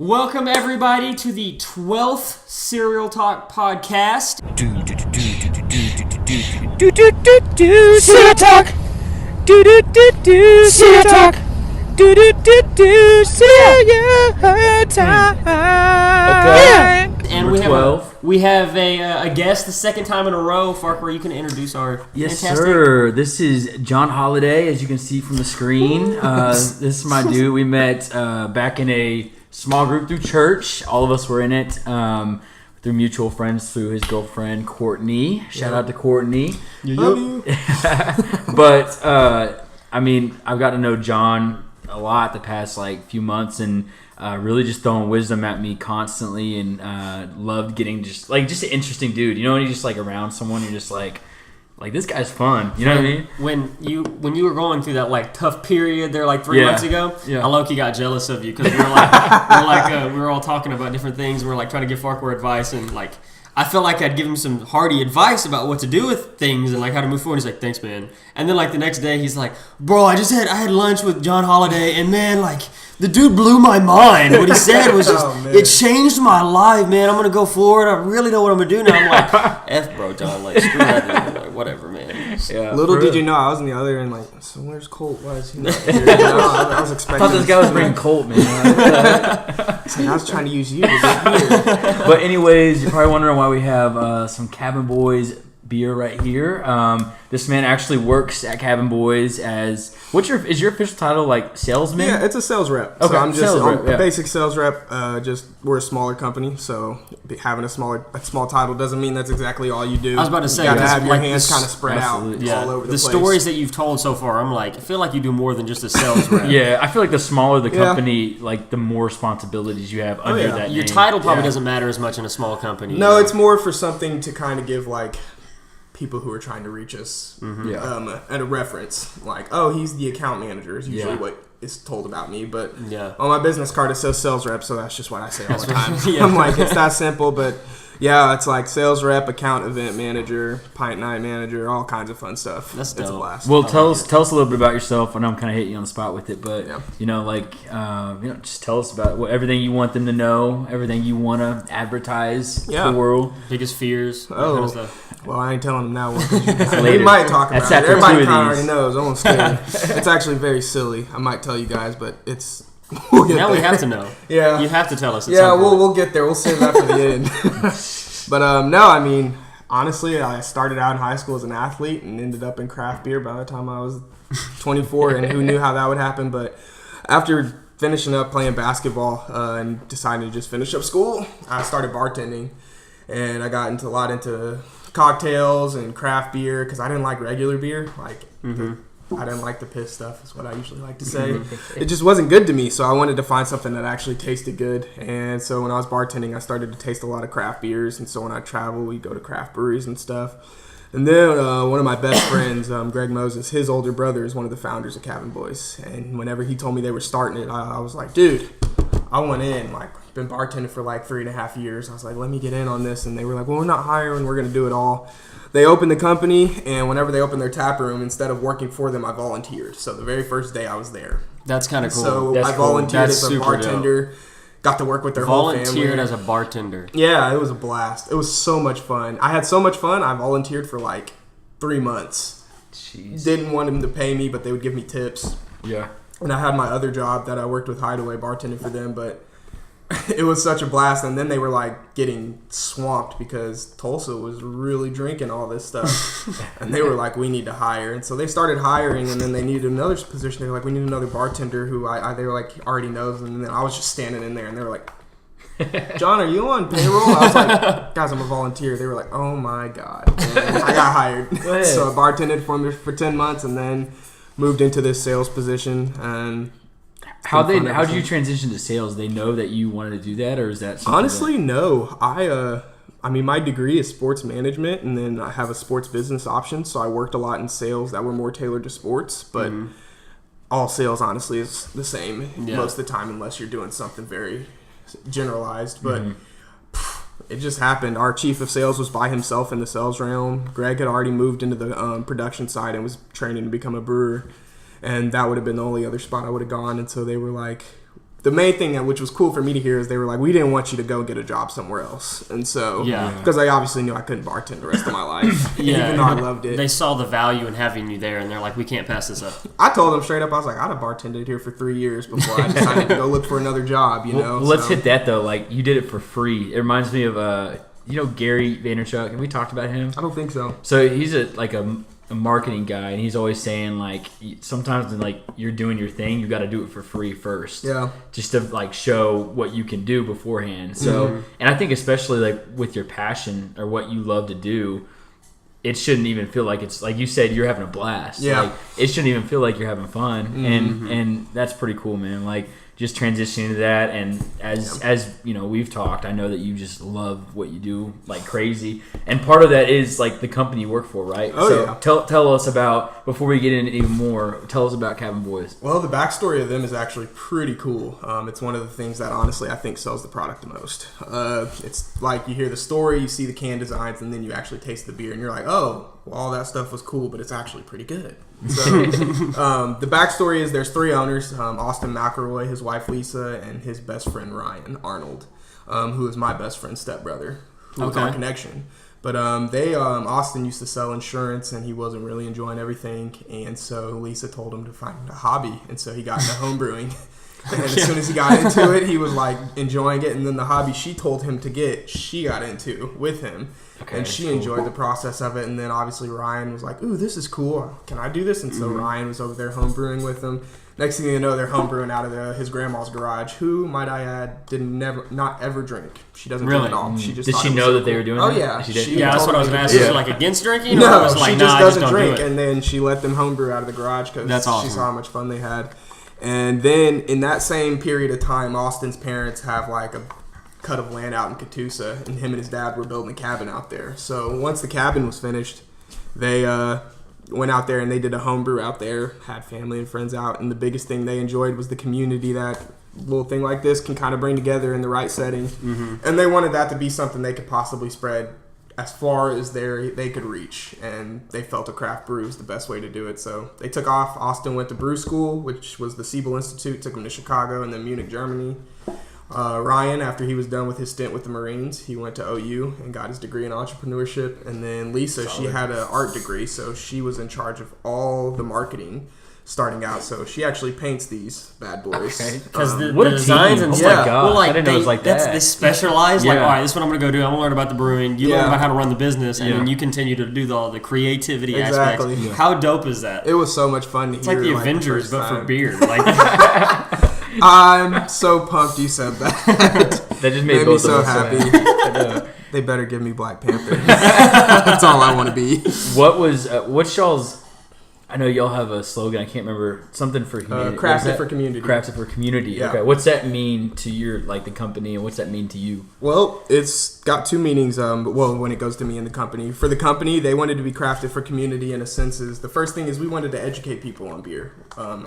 Welcome, everybody, to the 12th Serial Talk podcast. Serial Talk. Serial Talk. Serial Time. And we have a guest the second time in a row. Farquhar, you can introduce our Yes, fantastic... sir. This is John Holiday, as you can see from the screen. This is my dude. We met back in a small group through church. All of us were in it through mutual friends through his girlfriend, Courtney. Shout out to Courtney. Love you. But, I've got to know John a lot the past few months and really just throwing wisdom at me constantly, and loved getting just an interesting dude. You know, when you're just around someone, you're just like this guy's fun. You know what I mean? When you were going through that tough period there 3 months ago, I low-key got jealous of you because we were all talking about different things. We were trying to give Farquhar advice, and I felt like I'd give him some hearty advice about what to do with things and how to move forward. He's like, "Thanks, man." And then the next day, he's like, "Bro, I had lunch with John Holiday, and man, the dude blew my mind. What he said was just, it changed my life, man. I'm gonna go forward. I really know what I'm gonna do now." I'm like, "F, bro, John, screw that dude. Whatever, man." Yeah, Little did you know, I was on the other end, so where's Colt? Why is he not here? I was expecting. I thought this guy was bringing Colt, man. I was trying to use you to get here. But anyways, you're probably wondering why we have some Cabin Boys beer right here. This man actually works at Cabin Boys as is your official title salesman? Yeah, it's a sales rep. Okay, so I'm just a basic sales rep. We're a smaller company, so having a small title doesn't mean that's exactly all you do. I was about to say, you gotta have your hands kind of spread out all over the place. The stories that you've told so far, I feel like you do more than just a sales rep. Yeah, I feel like the smaller the company, the more responsibilities you have under that name. Your title probably doesn't matter as much in a small company. No, it's more for something to kind of give people who are trying to reach us and a reference. He's the account manager is usually what is told about me. But on my business card it says sales rep, so that's just what I say all the time. I'm it's that simple, but it's sales rep, account event manager, pint night manager, all kinds of fun stuff. That's dope. It's a blast. Well, tell us a little bit about yourself. I know I'm kind of hitting you on the spot with it, but just tell us about everything you want them to know, everything you want to advertise to the world. Biggest fears, that kind of stuff. Well, I ain't telling them now. We might talk about it. Everybody kind of already knows. I'm scared. It's actually very silly. I might tell you guys, but it's... We'll get there. We have to know. Yeah. You have to tell us. We'll get there. We'll save that for the end. But honestly, I started out in high school as an athlete and ended up in craft beer by the time I was 24, and who knew how that would happen. But after finishing up playing basketball and deciding to just finish up school, I started bartending, and I got into a lot into cocktails and craft beer because I didn't like regular beer. I didn't like the piss stuff, is what I usually like to say. It just wasn't good to me, so I wanted to find something that actually tasted good. And so when I was bartending, I started to taste a lot of craft beers. And so when I travel, we go to craft breweries and stuff. And then one of my best friends, Greg Moses, his older brother is one of the founders of Cabin Boys. And whenever he told me they were starting it, I was like, dude, I want in. Been bartending for 3.5 years. I was like, let me get in on this. And they were like, well, we're not hiring. We're going to do it all. They opened the company, and whenever they opened their tap room, instead of working for them, I volunteered. So the very first day I was there. That's kind of cool. So I volunteered as a bartender. Dope. Got to work with their whole family. Volunteered as a bartender. Yeah, it was a blast. It was so much fun. I had so much fun. I volunteered for 3 months. Jeez. Didn't want them to pay me, but they would give me tips. Yeah. And I had my other job that I worked with Hideaway bartending for them, but it was such a blast. And then they were getting swamped because Tulsa was really drinking all this stuff. And they were like, we need to hire. And so they started hiring, and then they needed another position. They were like, we need another bartender who they were already knows. And then I was just standing in there, and they were like, John, are you on payroll? I was like, guys, I'm a volunteer. They were like, oh my God. And I got hired. So I bartended for 10 months and then moved into this sales position. And how did you transition to sales? They know that you wanted to do that, or is that honestly no? My degree is sports management, and then I have a sports business option. So I worked a lot in sales that were more tailored to sports, but all sales honestly is the same most of the time, unless you're doing something very generalized. But it just happened. Our chief of sales was by himself in the sales realm. Greg had already moved into the production side and was training to become a brewer. And that would have been the only other spot I would have gone. And so they were like, the main thing which was cool for me to hear is they were like, we didn't want you to go get a job somewhere else. And so, because I obviously knew I couldn't bartend the rest of my life, even though I loved it. They saw the value in having you there, and they're like, we can't pass this up. I told them straight up, I was like, I'd have bartended here for 3 years before I decided to go look for another job, you know? Let's hit that, though. Like, you did it for free. It reminds me of, Gary Vaynerchuk. Have we talked about him? I don't think so. So he's a marketing guy, and he's always saying, like, sometimes when, like, you're doing your thing, you got to do it for free first. Yeah. Just to, like, show what you can do beforehand. So, and I think especially, like, with your passion or what you love to do, it shouldn't even feel like it's, like you said, you're having a blast. Yeah. Like, it shouldn't even feel like you're having fun. And that's pretty cool, man. Like, just transitioning to that, and as you know, we've talked, I know that you just love what you do like crazy, and part of that is like the company you work for, right? Tell us about, before we get into even more, tell us about Cabin Boys. Well, the backstory of them is actually pretty cool. It's one of the things that honestly I think sells the product the most. It's like you hear the story, you see the can designs, and then you actually taste the beer, and you're like, oh, well, all that stuff was cool, but it's actually pretty good. So the backstory is there's 3 owners, Austin McElroy, his wife Lisa, and his best friend Ryan Arnold, who is my best friend's stepbrother, who was our connection. But Austin used to sell insurance, and he wasn't really enjoying everything, and so Lisa told him to find a hobby, and so he got into home brewing. And as soon as he got into it, he was like enjoying it, and then the hobby she told him to get, she got into with him. Okay, and she enjoyed the process of it, and then obviously Ryan was like, ooh, this is cool. Can I do this? And so Ryan was over there homebrewing with him. Next thing you know, they're homebrewing out of his grandma's garage, who, might I add, not ever drink. She doesn't drink at all. She just did she know that they were doing that? Oh, yeah. She did? Yeah, that's what I was going to ask. Is she like against drinking? No, or was like, she just doesn't drink, do and then she let them homebrew out of the garage because awesome. She saw how much fun they had. And then in that same period of time, Austin's parents have like a cut of land out in Catoosa, and him and his dad were building a cabin out there. So once the cabin was finished, they went out there and they did a homebrew out there, had family and friends out, and the biggest thing they enjoyed was the community that little thing like this can kind of bring together in the right setting. And they wanted that to be something they could possibly spread as far as they could reach, and they felt a craft brew was the best way to do it. So they took off. Austin went to brew school, which was the Siebel Institute, took him to Chicago and then Munich, Germany. Ryan, after he was done with his stint with the Marines, he went to OU and got his degree in entrepreneurship. And then Lisa, she had an art degree, so she was in charge of all the marketing starting out. So she actually paints these bad boys. Because the designs and stuff. My God. Well, like, I didn't know it was like that. They specialize. Like, all right, this is what I'm going to go do. I'm going to learn about the brewing. You learn about how to run the business, and then you continue to do all the creativity aspects. Yeah. How dope is that? It was so much fun to it's hear. It's like the Avengers, but for beer. Like, I'm so pumped you said that. That just made me so happy. They better give me Black Panther. That's all I want to be. What's y'all's? I know y'all have a slogan. I can't remember, something for humanity. Crafted for community. Crafted for community. Yeah. Okay. What's that mean to your the company, and what's that mean to you? Well, it's got 2 meanings. When it goes to me in the company, for the company, they wanted to be crafted for community in a sense. Is the first thing is we wanted to educate people on beer.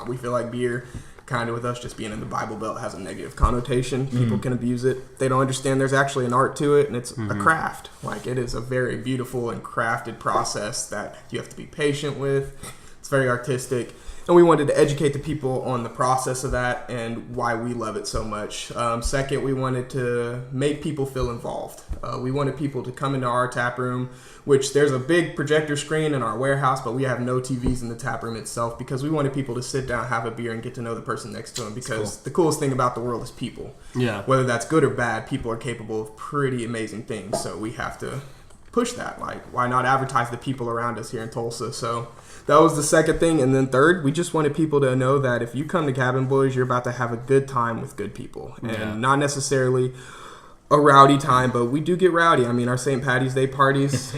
We feel like beer, kind of with us just being in the Bible Belt, has a negative connotation. People can abuse it. They don't understand there's actually an art to it, and it's a craft. Like, it is a very beautiful and crafted process that you have to be patient with. It's very artistic, and we wanted to educate the people on the process of that and why we love it so much. Second, we wanted to make people feel involved. We wanted people to come into our tap room, which there's a big projector screen in our warehouse, but we have no TVs in the tap room itself because we wanted people to sit down, have a beer, and get to know the person next to them, because the coolest thing about the world is people. Yeah. Whether that's good or bad, people are capable of pretty amazing things, so we have to push that. Like, why not advertise the people around us here in Tulsa? So that was the second thing. And then third, we just wanted people to know that if you come to Cabin Boys, you're about to have a good time with good people. And not necessarily a rowdy time, but we do get rowdy. I mean, our St. Patty's Day parties,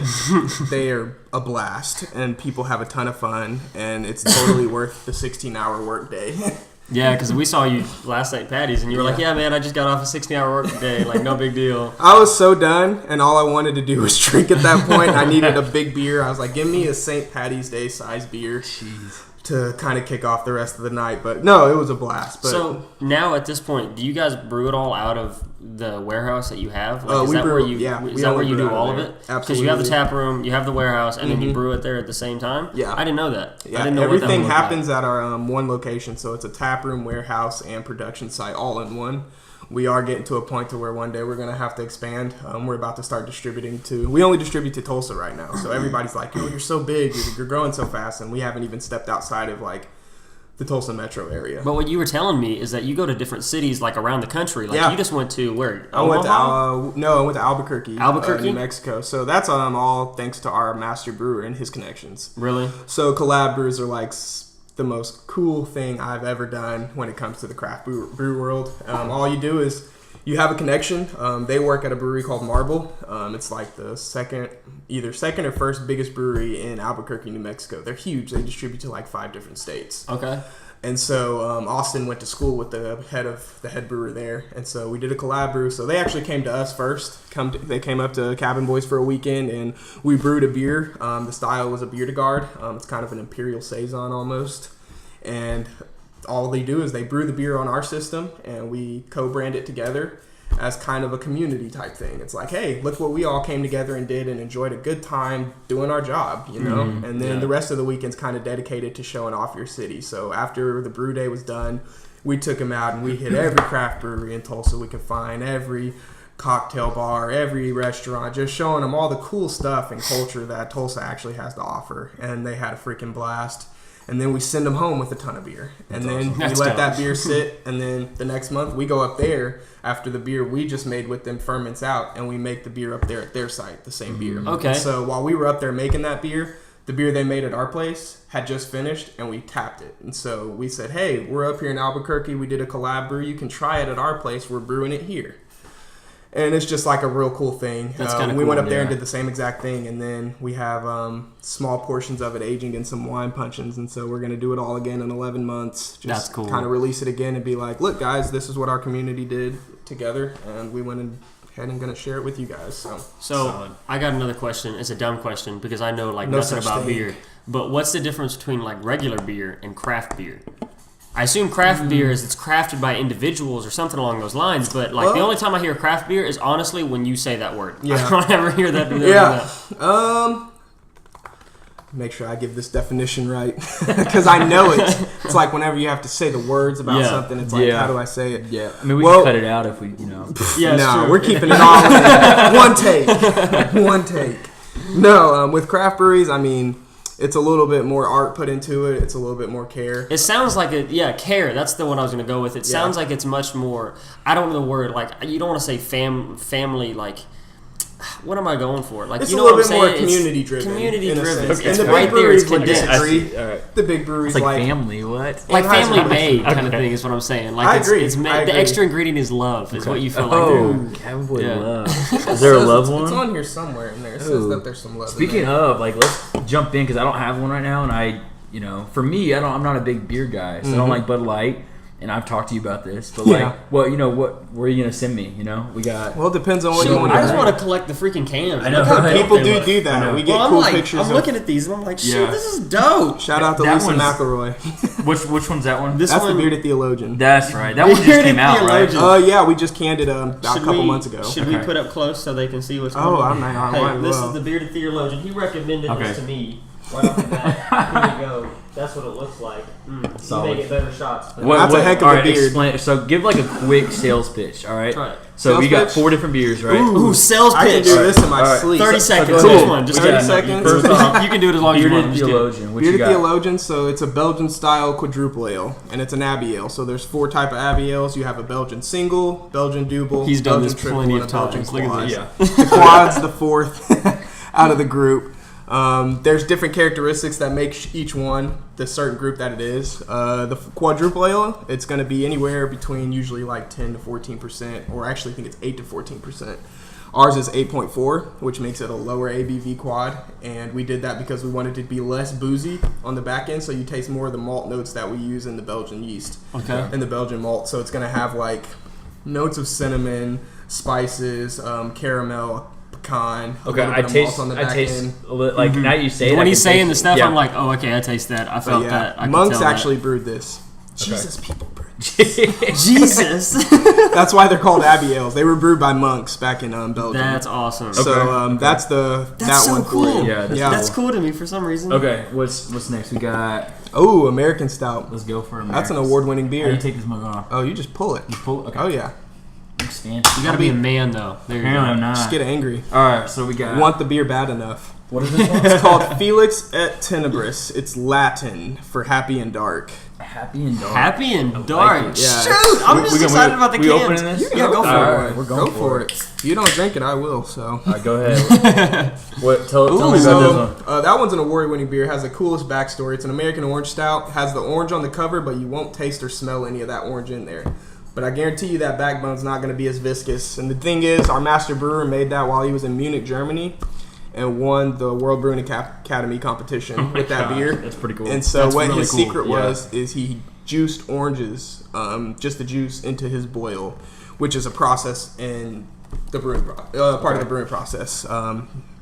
they are a blast, and people have a ton of fun, and it's totally worth the 16-hour work day. Yeah, because we saw you last St. Patty's, and you were like, yeah, man, I just got off a 16-hour work day. Like, no big deal. I was so done, and all I wanted to do was drink at that point. I needed a big beer. I was like, give me a St. Patty's Day size beer. Jeez. to kind of kick off the rest of the night. But no, it was a blast. But so now at this point, do you guys brew it all out of the warehouse that you have? Like, is we that brew, where you yeah, is that where you do all of it? Absolutely. Because you have the tap room, you have the warehouse, and then you brew it there at the same time. Yeah, I didn't know that. Yeah, I didn't know everything what that happens at our one location, so it's a tap room, warehouse, and production site all in one. We are getting to a point to where one day we're going to have to expand. We're about to start distributing to... We only distribute to Tulsa right now. So everybody's like, "Oh, you're so big. You're growing so fast." And we haven't even stepped outside of, like, the Tulsa metro area. But what you were telling me is that you go to different cities, like, around the country. Like, you just went to where? I went to Albuquerque. Albuquerque? New Mexico. So that's all thanks to our master brewer and his connections. Really? So collab brews are, like... the most cool thing I've ever done when it comes to the craft brew world. All you do is you have a connection. They work at a brewery called Marble. It's like the either second or first biggest brewery in Albuquerque, New Mexico. They're huge. They distribute to like 5 different states. Okay. And so Austin went to school with the head brewer there, and so we did a collab brew. So they actually came to us first. They came up to Cabin Boys for a weekend, and we brewed a beer. The style was a beer de garde. It's kind of an imperial saison almost, and all they do is they brew the beer on our system, and we co-brand it together as kind of a community type thing. It's like, hey, look what we all came together and did and enjoyed a good time doing our job, you know? Mm-hmm. And then the rest of the weekend's kind of dedicated to showing off your city. So after the brew day was done, we took them out and we hit every craft brewery in Tulsa we could find, every cocktail bar, every restaurant, just showing them all the cool stuff and culture that Tulsa actually has to offer. And they had a freaking blast. And then we send them home with a ton of beer. And then we let that beer sit. And then the next month we go up there after the beer we just made with them ferments out. And we make the beer up there at their site, the same beer. Okay. And so while we were up there making that beer, the beer they made at our place had just finished and we tapped it. And so we said, hey, we're up here in Albuquerque. We did a collab brew. You can try it at our place. We're brewing it here. And it's just like a real cool thing. That's kind of we cool, went up there and did the same exact thing, and then we have small portions of it aging in some wine puncheons, and so we're going to do it all again in 11 months. Just That's cool. Kind of release it again and be like, look, guys, this is what our community did together, and we went ahead and going to share it with you guys. So solid. I got another question. It's a dumb question because I know like nothing about beer. But what's the difference between like regular beer and craft beer? I assume craft beer is it's crafted by individuals or something along those lines, but like the only time I hear craft beer is honestly when you say that word. Yeah. I don't ever hear that. Make sure I give this definition right because I know it. It's like whenever you have to say the words about something, it's like, how do I say it? Yeah, I mean, we can cut it out if we, Yeah, no, we're keeping it all in one take. No, with craft breweries, I mean, it's a little bit more art put into it. It's a little bit more care. It sounds like care. That's the one I was going to go with. It sounds like it's much more. I don't know the word. Like you don't want to say family. Like what am I going for? Like it's you know a little what I'm bit more saying? community driven. Community driven. Okay. It's and the right big there. It's breweries condensed. disagree. The big breweries it's like family. What? Like family made kind of thing is what I'm saying. Like I agree. It's the extra ingredient is love. Is what you feel like. Oh, Cabin Boy love. Is there a love one? It's on here somewhere in there. It says that there's some love. Speaking of, like, let's jump in because I don't have one right now, and for me, I'm not a big beer guy, so I don't like Bud Light. And I've talked to you about this, but where are you gonna send me? We got. Well, it depends on what you want. I just want to collect the freaking cans. I know people do that. We get cool pictures. I'm looking at these and I'm like, shit, this is dope. Shout out to Lisa McElroy. Which one's that one? That's the Bearded Theologian. That's right. That one just came out, right? Yeah, we just canned it about a couple months ago. Should we put up close so they can see what's going on? I'm this is the Bearded Theologian. He recommended this to me. Right off the bat. Here you go. That's what it looks like. You may get better shots. That's a heck of a beard. So give like a quick sales pitch, all right? Try it. So we got 4 different beers, right? Ooh, sales pitch. I can do this in my sleep. 30 seconds. Cool. Each one. Just 30 seconds. First off, you can do it as long as you want. Bearded Theologian. Bearded Theologian, so it's a Belgian-style quadruple ale, and it's an Abbey ale. So there's 4 type of Abbey ales. You have a Belgian single, Belgian double, He's done Belgian this triple, plenty and of a Belgian times. Look at quad. this. The quad's the 4th out of the group. There's different characteristics that make each one the certain group that it is. The quadruple ale, it's going to be anywhere between usually like 10 to 14%, or actually I think it's 8 to 14%. Ours is 8.4, which makes it a lower ABV quad, and we did that because we wanted it to be less boozy on the back end, so you taste more of the malt notes that we use in the Belgian yeast and the Belgian malt. So it's going to have like notes of cinnamon, spices, caramel, pecan. Okay, I taste like now you say it. When he's saying the stuff, I'm like, oh, okay, I taste that. I felt that. Monks actually brewed this. Okay. Jesus, people brewed. Jesus. That's why they're called Abbey ales. They were brewed by monks back in Belgium. That's awesome. So that's that so one cool. for you. Yeah, that's cool to me for some reason. Okay, what's next? We got American Stout. Let's go for American. That's an award-winning beer. How do you take this mug off? Oh, you just pull it. You pull it? Okay. Oh yeah. You gotta be a man though. There you go. I'm not. Just get angry. Alright, so we got... Want the beer bad enough. What is this one? It's called Felix et Tenebris. It's Latin for happy and dark. Happy and dark. Happy and dark. Like yeah. Shoot! I'm just excited about the cans. We opening this? Yeah, go for it. Right, we're going for it. If you don't drink it, I will, so. Alright, go ahead. Tell me about this one. That one's an award-winning beer. It has the coolest backstory. It's an American orange stout. Has the orange on the cover, but you won't taste or smell any of that orange in there. But I guarantee you that backbone's not going to be as viscous. And the thing is, our master brewer made that while he was in Munich, Germany, and won the World Brewing Academy competition with that beer. That's pretty cool. And so that's what really his cool. secret was is he juiced oranges, just the juice, into his boil, which is a process in the brewing part of the brewing process.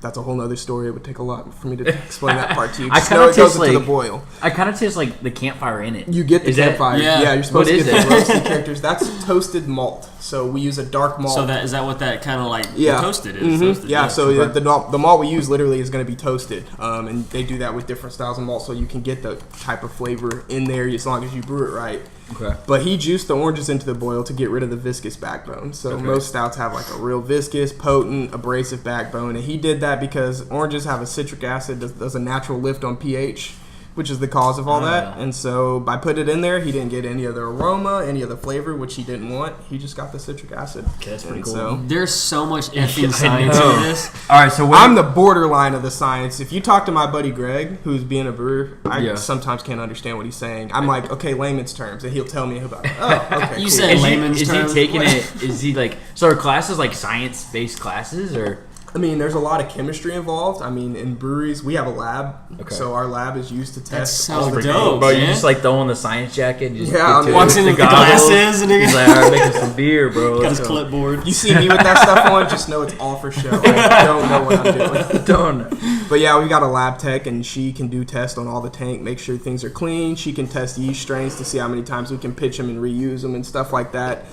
That's a whole other story. It would take a lot for me to explain that part to you. Just know it goes into the boil. I kind of taste like the campfire in it. You get the campfire. Yeah, you're supposed to get the roasted characters. That's toasted malt. So we use a dark malt. So is that what that kind of like toasted is? Mm-hmm. Toasted, yeah. So the malt we use literally is going to be toasted, and they do that with different styles of malt, so you can get the type of flavor in there as long as you brew it right. Okay. But he juiced the oranges into the boil to get rid of the viscous backbone. So most stouts have like a real viscous, potent, abrasive backbone, and he did that because oranges have a citric acid that does a natural lift on pH, which is the cause of all that. And so by putting it in there, he didn't get any of the aroma, any of the flavor, which he didn't want. He just got the citric acid. Okay, that's pretty cool. So, there's so much effing science in this. All right, so I'm the borderline of the science. If you talk to my buddy Greg, who's being a brewer, I sometimes can't understand what he's saying. I'm like, okay, layman's terms, and he'll tell me about it. Oh, okay. You said layman's terms. Is he taking it? Is he like? So are classes like science-based classes or? I mean, there's a lot of chemistry involved. I mean, in breweries, we have a lab. Okay. So our lab is used to test all the dope, bro, you just like throw on the science jacket and just walks in with the glasses and he's like, all right, making some beer, bro. Got his clipboard. You see me with that stuff on, just know it's all for show. I don't know what I'm doing. Don't. But yeah, we got a lab tech, and she can do tests on all the tank, make sure things are clean. She can test yeast strains to see how many times we can pitch them and reuse them and stuff like that.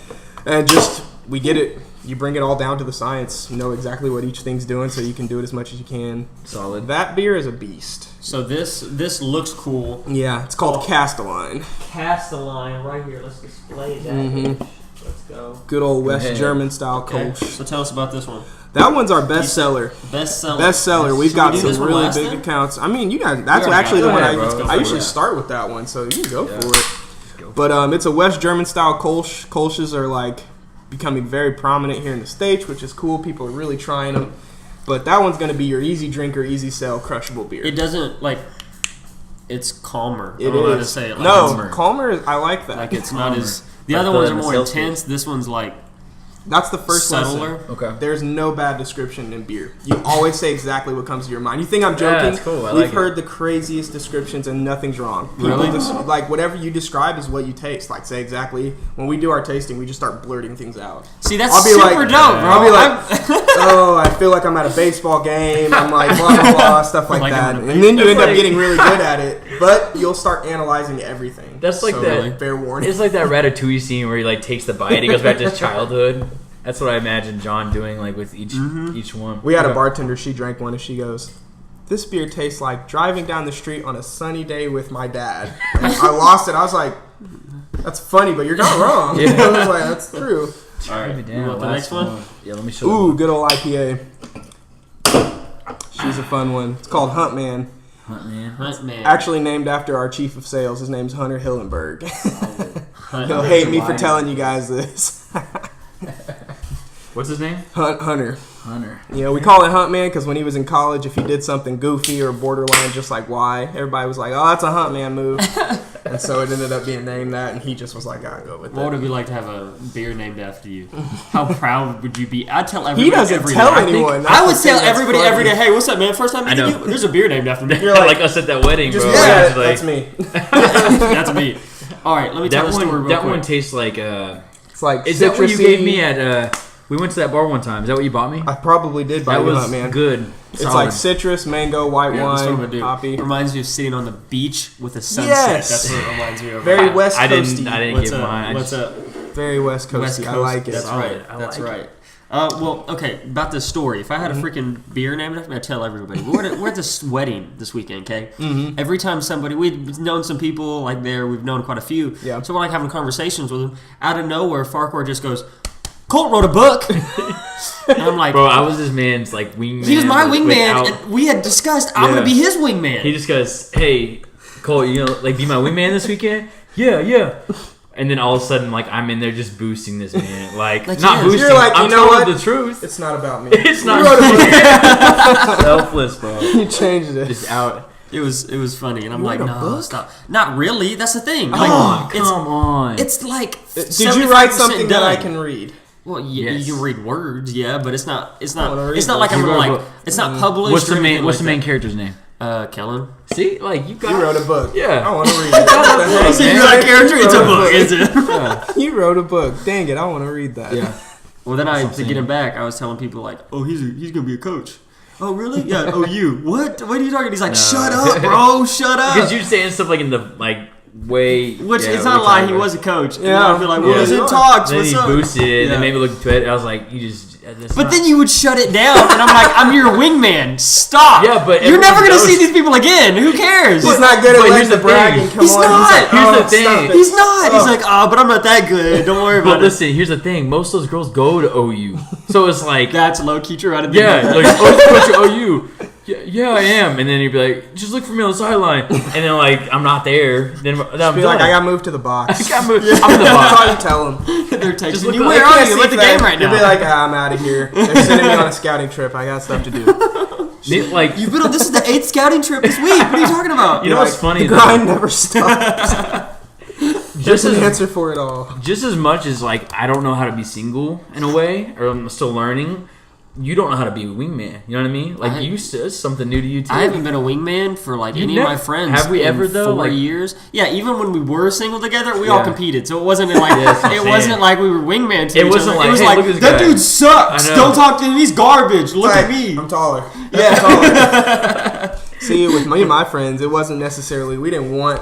And just, we get it. You bring it all down to the science. You know exactly what each thing's doing, so you can do it as much as you can. Solid. That beer is a beast. So this looks cool. Yeah, it's called Castelline. Castelline, right here. Let's display that. Let's go. Good old West German style Kolsch. So tell us about this one. That one's our best seller. Bestseller. We've got some really big accounts. I mean, you guys. That's actually the one I usually start with. That one, so you can go for it. But it's a West German style Kolsch. Kolsches are like becoming very prominent here in the States, which is cool. People are really trying them. But that one's going to be your easy drinker, easy sell, crushable beer. It doesn't like. It's calmer. It I don't know how to say it. Like, no, calmer. I like that. Like it's not as. The other ones are more intense. This one's like. That's the first subtler. lesson. Okay. There's no bad description in beer. You always say exactly what comes to your mind. You think I'm joking? Yeah, that's cool. We've heard the craziest descriptions and nothing's wrong. Really? Like whatever you describe is what you taste. Like say exactly. When we do our tasting, we just start blurting things out. See, that's super dope, bro. I'll be like, oh, I feel like I'm at a baseball game. I'm like blah blah blah stuff like that, and then you end up getting really good at it. But you'll start analyzing everything. That's like that. Fair warning. It's like that Ratatouille scene where he like takes the bite. He goes back to his childhood. That's what I imagine John doing, like with each one. We had a bartender. She drank one, and she goes, "This beer tastes like driving down the street on a sunny day with my dad." And I lost it. I was like, "That's funny, but you're not wrong." I was like, "That's true." All right, you want the next one? Yeah, let me show. Ooh, good old IPA. She's a fun one. It's called Huntman. Huntman. Actually named after our chief of sales. His name's Hunter Hillenberg. He'll hate me for telling you guys this. What's his name? Hunter. Hunter. Yeah, we call it Huntman because when he was in college, if he did something goofy or borderline, just like why, everybody was like, "Oh, that's a Huntman move," and so it ended up being named that. And he just was like, "I'll go with it." What would it be like to have a beer named after you? How proud would you be? I'd tell everybody. He doesn't tell anyone. I would tell everybody every day, "Hey, what's up, man? First time meeting you? There's a beer named after me." You're like us at that wedding, bro. Yeah, that's me. That's me. All right, let me tell the story real quick. That one tastes like it's like is that what you gave me at We went to that bar one time. Is that what you bought me? I probably did buy you that, man. Good. It's like citrus, mango, white wine, coffee. Reminds me of sitting on the beach with a sunset. Yes. That's what it reminds me of. Very West Coasty. I didn't get mine. What's up? Very West Coasty. I like it. That's right. That's right. Well, okay, about this story. If I had a freaking beer named after me, I'd tell everybody. We're at this wedding this weekend, okay? Mm-hmm. Every time we've known some people like there, we've known quite a few. Yeah. So we're like having conversations with them. Out of nowhere, Farquhar just goes, Colt wrote a book. And I'm like, bro, I was this man's like wingman. He was my wingman, and we had discussed I'm going to be his wingman. He just goes, hey, Colt, you know, like be my wingman this weekend? Yeah. And then all of a sudden, like, I'm in there just boosting this man. Like not boosting. You're like, I'm telling the truth. It's not about me. It's not. Selfless, bro. You changed it. Just out. It was funny, and I'm like, no, stop. Not really. That's the thing. Like, come on. It's like, did you write something that I can read? Well, you can read words, but it's not like I'm gonna like. It's not published. What's the main character's name? Kellen. See, like you wrote a book. Yeah, I want to read it. So you wrote a character. It's a book, is it? Yeah. You wrote a book. Dang it, I want to read that. Yeah. Well, then to get him back, I was telling people like, oh, he's gonna be a coach. Oh, really? Yeah. Oh, you. What are you talking? He's like, shut up, bro. Shut up. Because you're saying stuff like in the way. Which it's not a lie. He was a coach. Yeah. I'd be like, well, he's in talks. Then what's he up? boosted it, and then maybe looked at it. I was like, you just. But then you would shut it down, and I'm like, I'm your wingman. Stop. Yeah, but you're never gonna see these people again. Who cares? He's not good at letting the bragging come on. He's not. Here's the thing. He's not. He's like, but I'm not that good. Don't worry about it. But listen, here's the thing. Most of those girls go to OU, so it's like that's low key true. Like, oh, coach at OU. Yeah, I am. And then you'd be like, just look for me on the sideline. And then, like, I'm not there. Then I'm like, I got moved to the box. I got moved. I'm in the box. That's all you tell them. They're texting you. Where are you? I'm at the game right now. You'll be like, I'm out of here. They're sending me on a scouting trip. I got stuff to do. Like, you've been on. This is the 8th scouting trip this week. What are you talking about? You know what's funny? The grind never stops. Just an answer for it all. Just as much as, like, I don't know how to be single in a way, or I'm still learning. You don't know how to be a wingman. You know what I mean? Like, it's something new to you, too. I haven't been a wingman for, like, any of my friends. Have we ever, though? 4 years. Yeah, even when we were single together, we all competed. So it wasn't like it wasn't like we were wingman to each other. Like, it was like, that dude sucks. Don't talk to him. He's garbage. Look at me. I'm taller. Yeah. Taller. See, with me and my friends, it wasn't necessarily, we didn't want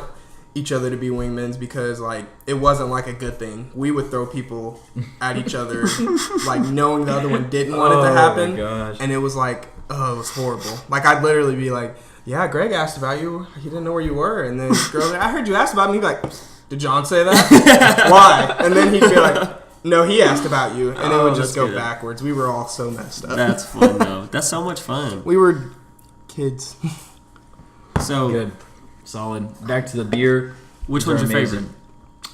each other to be wingmen because, like, it wasn't like a good thing. We would throw people at each other, like, knowing the other one didn't want it to happen. Oh my gosh. And it was like, it was horrible. Like, I'd literally be like, yeah, Greg asked about you. He didn't know where you were. And then girl, I heard you asked about me. He'd be like, did John say that? Why? And then he'd be like, no, he asked about you. And it would just go backwards. We were all so messed up. That's fun, though. That's so much fun. We were kids. So good. Solid. Back to the beer. Which one's your favorite?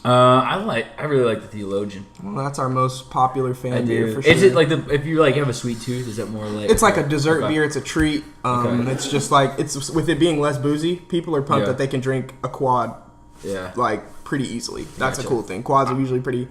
I really like the Theologian. Well, that's our most popular fan beer for sure. Is it like if you like have a sweet tooth? Is that more like? It's like a dessert beer. It's a treat. It's just like it's with it being less boozy. People are pumped that they can drink a quad. Yeah. Like pretty easily. That's a cool thing. Quads are usually pretty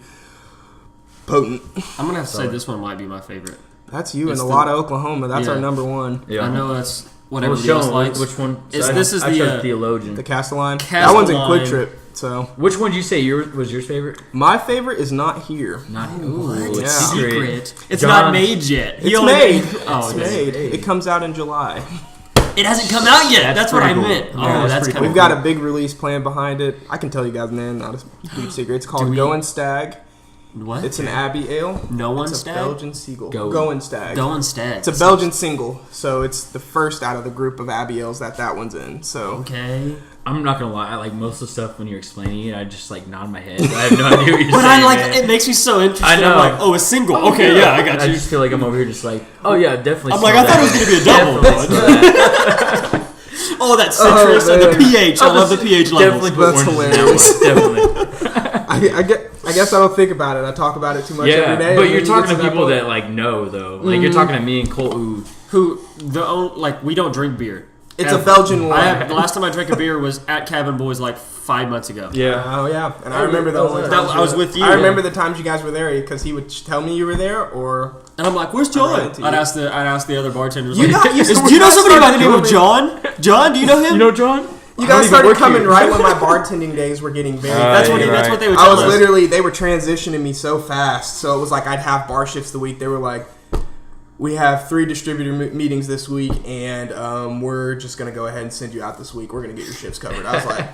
potent. I'm gonna have to say this one might be my favorite. That's you in a lot of Oklahoma. That's our number one. Yeah. I know that's. What everybody else likes. Which one? This is the Theologian. The Castelline. That one's in Quick Trip. So which one did you say was your favorite? My favorite is Not Here. Not Here. Ooh, it's secret. It's not made yet. It's made. It's made. It comes out in July. It hasn't come out yet. That's what I meant. Oh, that's cool. We've got a big release plan behind it. I can tell you guys, man. Not a deep secret. It's called Going Stag. What? It's an Abbey Ale. It's a Belgian Seagull. Going Stag. It's a Belgian single, so it's the first out of the group of Abbey Ales that one's in. So okay. I'm not gonna lie. I like most of the stuff when you're explaining it. I just like nod my head. I have no idea what you're saying. But I like it. Makes me so interested. I know. I'm like, a single. Okay, yeah, I got you. I just feel like I'm over here just like, definitely. I'm like, I thought it was gonna be a double. Oh, that citrus and the pH. I love the pH levels. That's hilarious. Definitely. I guess I don't think about it. I talk about it too much every day. But you're talking to people that like know though. Like you're talking to me and Colt who we don't drink beer. It's a Belgian one. The last time I drank a beer was at Cabin Boys like 5 months ago. Yeah. Oh yeah. And I remember I was with you. I remember the times you guys were there because he would tell me you were there, and I'm like, "Where's John?" I'd ask the other bartenders. Do you know somebody by the name of John? John, do you know him? You know John? You guys started coming right when my bartending days were getting very. That's what they would tell us. I was literally, they were transitioning me so fast. So it was like I'd have bar shifts the week. They were like, we have 3 distributor meetings this week, and we're just going to go ahead and send you out this week. We're going to get your shifts covered. I was like,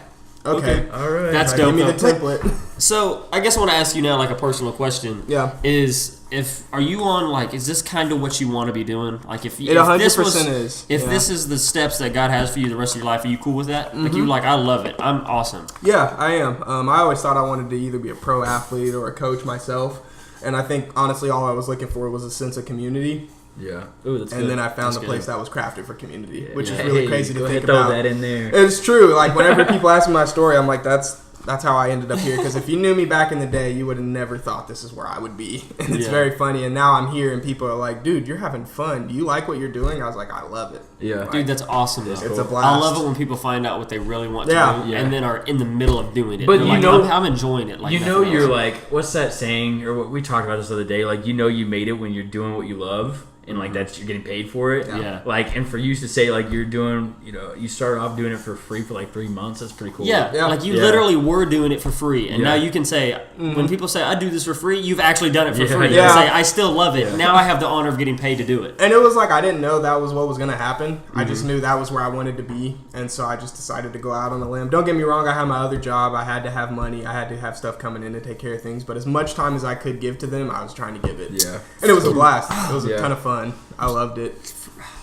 okay. All right. That's dope. Give me the template. So I guess I want to ask you now, like a personal question. Yeah. Are you on, like, is this kind of what you want to be doing? Like, if 100% this this is the steps that God has for you the rest of your life, are you cool with that? Like, you I love it. I'm awesome. Yeah, I am. I always thought I wanted to either be a pro athlete or a coach myself. And I think, honestly, all I was looking for was a sense of community. Yeah. Ooh, that's and good. then I found that's a place good. that was crafted for community, which is really crazy to think throw about. Throw that in there. It's true. Like, whenever people ask me my story, I'm like, that's how I ended up here. Because if you knew me back in the day, you would have never thought this is where I would be. And it's very funny. And now I'm here, and people are like, dude, you're having fun. Do you like what you're doing? I was like, I love it. Yeah. Dude, that's awesome. It's cool. a blast. I love it when people find out what they really want to do and then are in the middle of doing it. But they're you like, know, I'm enjoying it. Like, you're like, what's that saying? Or what we talked about this the other day? Like, you made it when you're doing what you love. And like that's you're getting paid for it. Yeah. Like, and for you to say like you're doing, you started off doing it for free for like 3 months. That's pretty cool. Yeah. Like you literally were doing it for free, and now you can say when people say I do this for free, you've actually done it for free. You can say I still love it. Now I have the honor of getting paid to do it. And it was like I didn't know that was what was going to happen. I just knew that was where I wanted to be, and so I just decided to go out on a limb. Don't get me wrong, I had my other job. I had to have money. I had to have stuff coming in to take care of things. But as much time as I could give to them, I was trying to give it. Yeah. And it was a blast. It was a ton of fun. I loved it.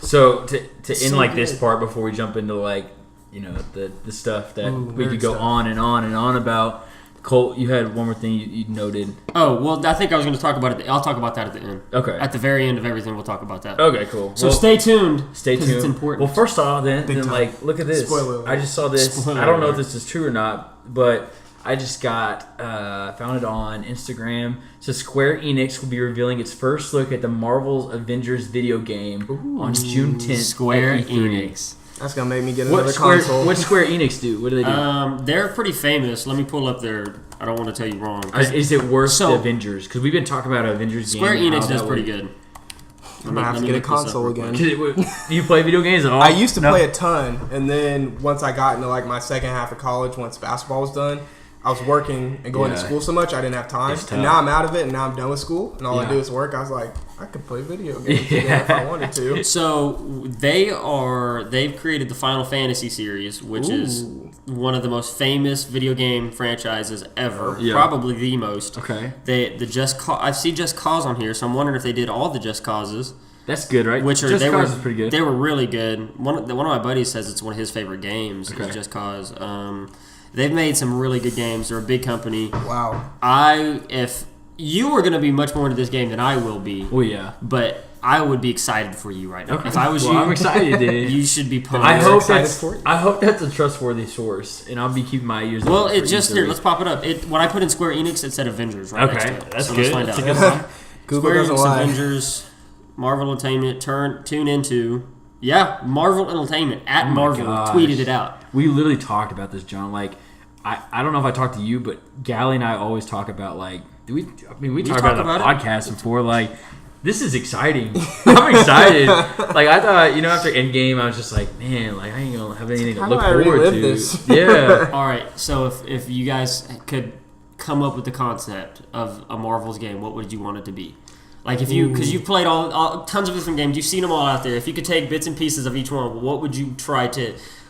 So to end like this part before we jump into like the stuff that we could go on and on and on about. Colt, you had one more thing you noted. Oh, well, I think I was going to talk about it. I'll talk about that at the end. Okay. At the very end of everything, we'll talk about that. Okay, cool. So stay tuned. Stay tuned. It's important. Well, first off, then like, look at this. Spoiler alert. I just saw this. I don't know if this is true or not, but I just found it on Instagram. So Square Enix will be revealing its first look at the Marvel's Avengers video game on June 10th. Square Enix. That's going to make me get another console. What Square Enix do? What do they do? They're pretty famous. Let me pull up their... I don't want to tell you wrong. Is it worth the Avengers? Because we've been talking about Avengers Square Enix does pretty good. I'm going to have to get a console again. Do you play video games at all? I used to play a ton. And then once I got into like my second half of college, once basketball was done, I was working and going to school so much I didn't have time. And now I'm out of it and now I'm done with school and all I do is work. I was like, I could play video games again if I wanted to. So they've created the Final Fantasy series, which is one of the most famous video game franchises ever. Yeah. Probably the most. Okay. I see Just Cause on here, so I'm wondering if they did all the Just Causes. That's good, right? Just Cause is pretty good. They were really good. One of my buddies says it's one of his favorite games. Is Just Cause. They've made some really good games. They're a big company. Wow. If you are going to be much more into this game than I will be. Well, yeah. But I would be excited for you right now. Okay. If I was you, I'm excited, dude. You should be pumped. I hope that's a trustworthy source, and I'll be keeping my ears. Well, it just here. Let's pop it up. When I put in Square Enix, it said Avengers. Right next to it. That's so good. Let's find out. Google Square doesn't Enix lie. Avengers, Marvel Entertainment. Tune into. Yeah, Marvel Entertainment at Marvel tweeted it out. We literally talked about this, John. Like, I don't know if I talked to you, but Gally and I always talk about like. We talked about the podcast before. Like, this is exciting. I'm excited. Like, I thought, after Endgame, I was just like, man, like, I ain't gonna have anything to look forward to. This? Yeah. All right. So if you guys could come up with the concept of a Marvel's game, what would you want it to be? Like, if you, because you've played all tons of different games, you've seen them all out there. If you could take bits and pieces of each one, what would you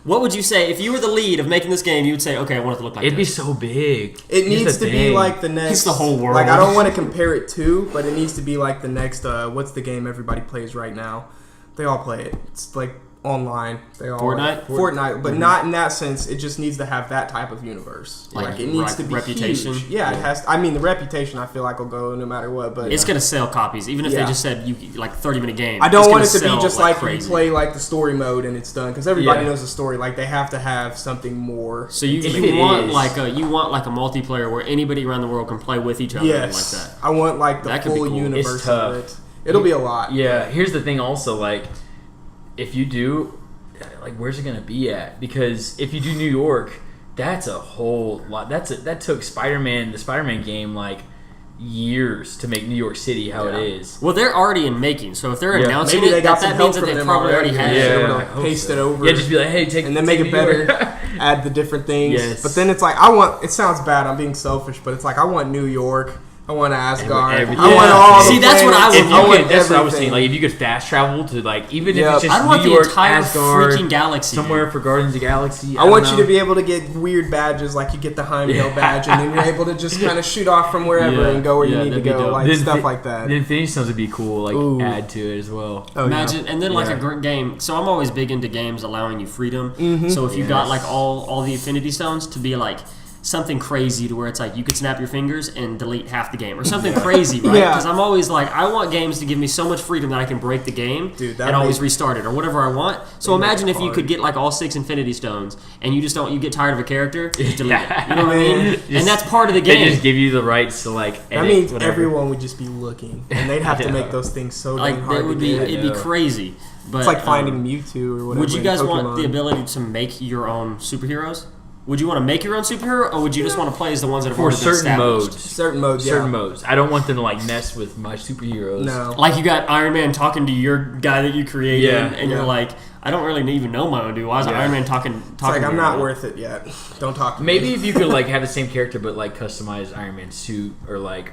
What would you say if you were the lead of making this game? You would say, "Okay, I want it to look like." It'd be so big. It needs to be like the next. It's the whole world. Like, I don't want to compare it to, but it needs to be like the next. What's the game everybody plays right now? They all play it. It's like online. They all Fortnite, but not in that sense. It just needs to have that type of universe. Like it needs to be reputation. Huge. Yeah, it has. I mean, the reputation I feel like will go no matter what. But it's gonna sell copies, even if they just said you like 30-minute game. I don't want it to be just like you play like the story mode and it's done because everybody knows the story. Like they have to have something more. So you want like a multiplayer where anybody around the world can play with each other. Yes, like that. I want like the full universe of it. It'll be a lot. Yeah. Here's the thing, also like. If you do, like, where's it gonna be at? Because if you do New York, that's a whole lot. That took the Spider-Man game, like years to make New York City how it is. Well, they're already in making, so if they're announcing maybe it, that means that they probably already have it. Paste it over. Yeah, just be like, hey, take and then make it better. add the different things. Yes. But then it's like it sounds bad, I'm being selfish, but it's like I want New York. I want Asgard. Everything. I want all See, the that's what I would want. That's what I was saying. Like, if you could fast travel to, like, even if it's just I want New York, the entire Asgard, freaking galaxy. somewhere for Guardians of the Galaxy. I want you to be able to get weird badges, like you get the Heimdall badge, and then you're able to just kind of shoot off from wherever and go where you need to go, like stuff like that. The Infinity Stones would be cool, like, add to it as well. Oh, Imagine, and then like a great game. So I'm always big into games allowing you freedom. So if you got like all the Infinity Stones to be like something crazy to where it's like you could snap your fingers and delete half the game or something crazy, right? Because I'm always like, I want games to give me so much freedom that I can break the game and always restart it or whatever I want. So imagine if you could get like all 6 Infinity Stones and you just you get tired of a character, just delete it. You know what I mean? And that's part of the game. They just give you the rights to like edit, that means whatever. Everyone would just be looking, and they'd have to make those things so like hard to get. It'd be crazy. But it's like finding Mewtwo or whatever. Would you guys want the ability to make your own superheroes? Would you want to make your own superhero, or would you just want to play as the ones that have already been established? Certain modes. Certain modes. I don't want them to like mess with my superheroes. No. Like you got Iron Man talking to your guy that you created, and you're like, I don't really even know my own dude. Why is Iron Man talking? It's like, I'm not worth it yet. Don't talk to me. Maybe if you could like have the same character but like customize Iron Man's suit or like.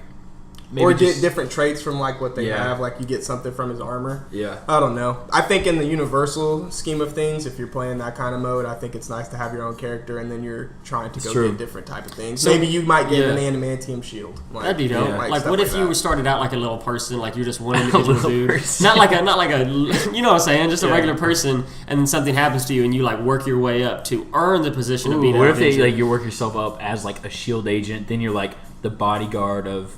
Or get different traits from like what they have, like you get something from his armor. Yeah. I don't know. I think in the universal scheme of things, if you're playing that kind of mode, I think it's nice to have your own character and then you're trying to get different type of things. So, maybe you might get an adamantium shield. Like, that'd be dope. Like what if you started out like a little person, like you're just one individual dude, person. not like a you know what I'm saying, just a regular person, and then something happens to you and you like work your way up to earn the position of being. What if they like you work yourself up as like a shield agent, then you're like the bodyguard of.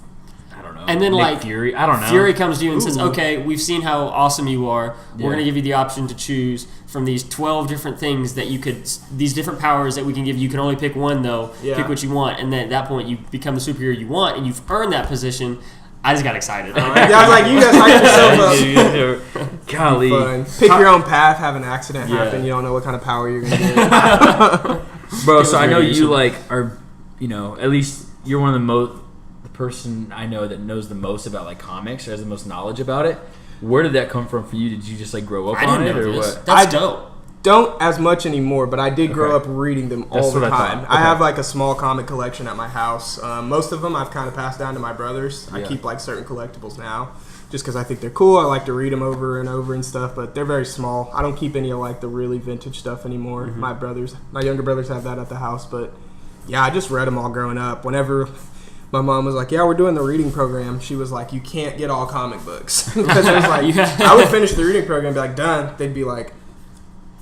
I don't know. And then Nick like Fury, I don't know. Fury comes to you and says, "Okay, we've seen how awesome you are. We're going to give you the option to choose from these 12 different things that you could, these different powers that we can give you. You can only pick one though. Pick what you want, and then at that point you become the superhero you want, and you've earned that position." I just got excited. I was like, you guys hyped yourself up. Golly, pick your own path. Have an accident happen. You don't know what kind of power you're going to get. Bro, so I know you like are, at least you're one of the person I know that knows the most about like comics or has the most knowledge about it. Where did that come from for you? Did you just like grow up on it or what? That's dope. Don't as much anymore, but I did grow up reading them all the time. I have like a small comic collection at my house. Most of them I've kind of passed down to my brothers. I keep like certain collectibles now just because I think they're cool. I like to read them over and over and stuff, but they're very small. I don't keep any of like the really vintage stuff anymore. My younger brothers have that at the house, but yeah, I just read them all growing up. Whenever my mom was like, "Yeah, we're doing the reading program," she was like, "You can't get all comic books." Because it was like, I would finish the reading program and be like, "Done." They'd be like,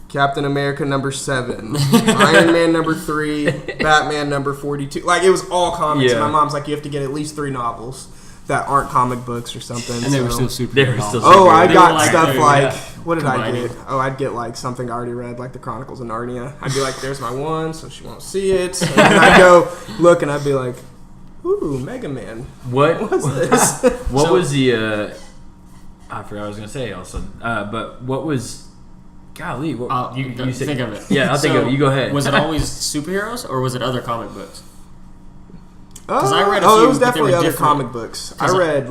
Captain America number 7, Iron Man number 3, Batman number 42. Like, it was all comics. And my mom's like, you have to get at least 3 novels that aren't comic books or something. And they were still super. I got stuff like what did I get? Oh, I'd get like something I already read, like the Chronicles of Narnia. I'd be like, "There's my one," so she won't see it. And then I'd go look, and I'd be like, "Ooh, Mega Man. What was this?" What was the? I forgot what I was gonna say. Also, but what was? Golly, what you said? Think of it. Yeah, I'll think of it. You go ahead. Was it always superheroes or was it other comic books? Because I read it was definitely other comic books. I read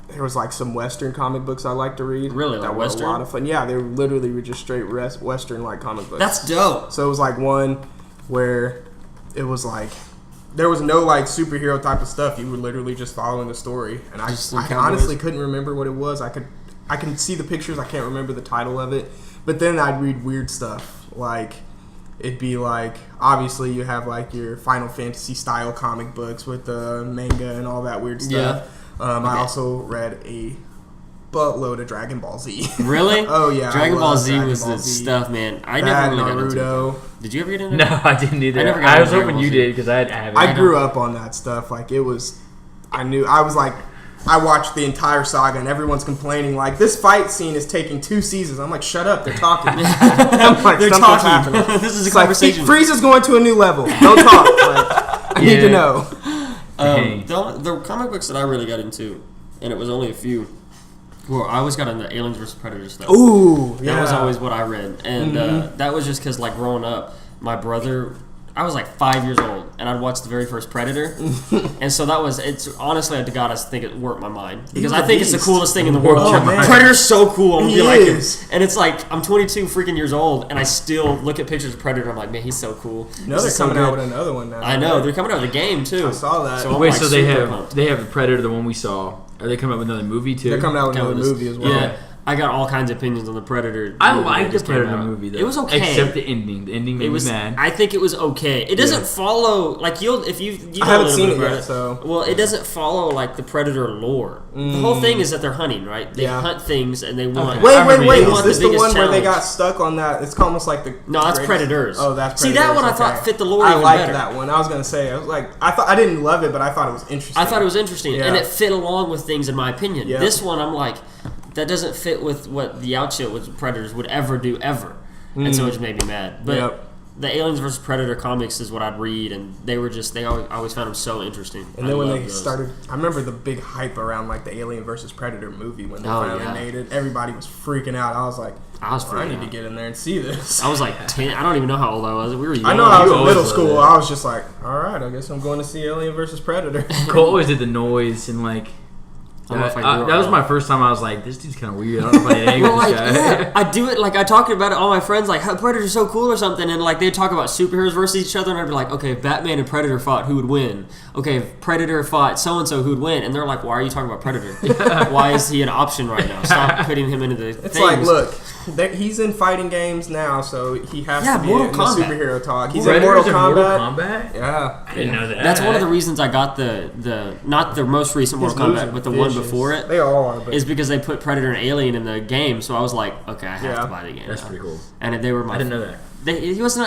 there was like some Western comic books I like to read. Really, that were Western? A lot of fun. Yeah, they literally were just straight Western like comic books. That's dope. So it was like one where it was like there was no like superhero type of stuff. You were literally just following the story, and I honestly couldn't remember what it was. I can see the pictures. I can't remember the title of it. But then I'd read weird stuff. Like, it'd be like, obviously you have like your Final Fantasy style comic books with the manga and all that weird stuff. Yeah. I also read a buttload of Dragon Ball Z. Really? Oh, yeah. Dragon Ball Z was the stuff, man. I never really got into it. Did you ever get into it? No, I didn't either. I was hoping you did because I haven't. I grew up on that stuff. Like, it was... I watched the entire saga, and everyone's complaining, like, this fight scene is taking 2 seasons. I'm like, shut up, they're talking. I'm like, they're something's talking. happening. This is a conversation. Like, Frieza's going to a new level. Don't talk. Like, I need to know. The comic books that I really got into, and it was only a few, well, I always got into Aliens vs. Predator stuff. Ooh, yeah. That was always what I read. And that was just because, like, growing up, my brother... I was like 5 years old, and I'd watched the very first Predator, and so it's honestly, to God, I think it warped my mind because I think it's the coolest thing in the world. Predator's so cool. I'm like, and it's like I'm 22 freaking years old, and I still look at pictures of Predator. I'm like, man, he's so cool. No, they're coming out with another one now. I know they're coming out with a game too. I saw that. So wait, so they have the Predator, the one we saw. Are they coming out with another movie too? They're coming out with another movie as well. Yeah. I got all kinds of opinions on the Predator. I like the Predator movie though. It was okay, except the ending. The ending made me mad. I think it was okay. It doesn't follow like if you I haven't seen it yet, so well, it doesn't follow like the Predator lore. The whole thing is that they're hunting, right? They hunt things and they want. Okay. Wait! Is this the one where they got stuck on that? It's almost like the no, that's Predators. Oh, that's Predators. See that one I thought fit the lore. I even liked better. that one. I was gonna say I didn't love it, but I thought it was interesting. I thought it was interesting, and it fit along with things in my opinion. Yeah. This one I'm like. That doesn't fit with what the outshit with Predators would ever do ever, and so it just made me mad. But the Aliens vs Predator comics is what I'd read, and I always found them so interesting. And then when they started, I remember the big hype around like the Alien vs Predator movie when they finally made it. Everybody was freaking out. I was like, I need to get in there and see this. I was like 10. I don't even know how old I was. We were young. I know I was in middle school. I was just like, all right, I guess I'm going to see Alien vs Predator. Cole always did the noise and like. That was my first time. I was like, "This dude's kind of weird." I don't know if I well, like, yeah, I do it. Like I talk about it. All my friends like, "Predator's so cool" or something, and like they talk about superheroes versus each other, and I'd be like, "Okay, if Batman and Predator fought, who would win? Okay, if Predator fought so and so, who would win?" And they're like, "Why are you talking about Predator? Why is he an option right now? Stop putting him into the." It's things. like, look, he's in fighting games now, so he has to be in the superhero talk. He's in Mortal Kombat. Yeah, I didn't know that. That's one of the reasons I got the not the most recent Mortal Kombat, but the one before it. They all are, but is because they put Predator and Alien in the game, so I was like, okay, I have to buy the game. That's pretty cool. And they were my. I didn't know that.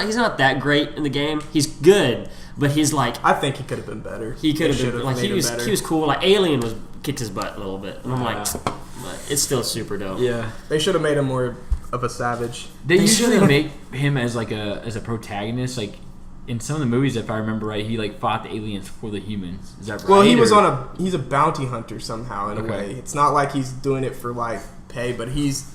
He's not that great in the game. He's good, but he's like. I think he could have been better. He could have been like he was cool. Like Alien kicked his butt a little bit, and I'm like, but it's still super dope. Yeah, they should have made him more of a savage. They usually make him as a protagonist, like. In some of the movies, if I remember right, he like fought the aliens for the humans. Is that right? Well, he's a bounty hunter somehow in a way. It's not like he's doing it for like pay, but he's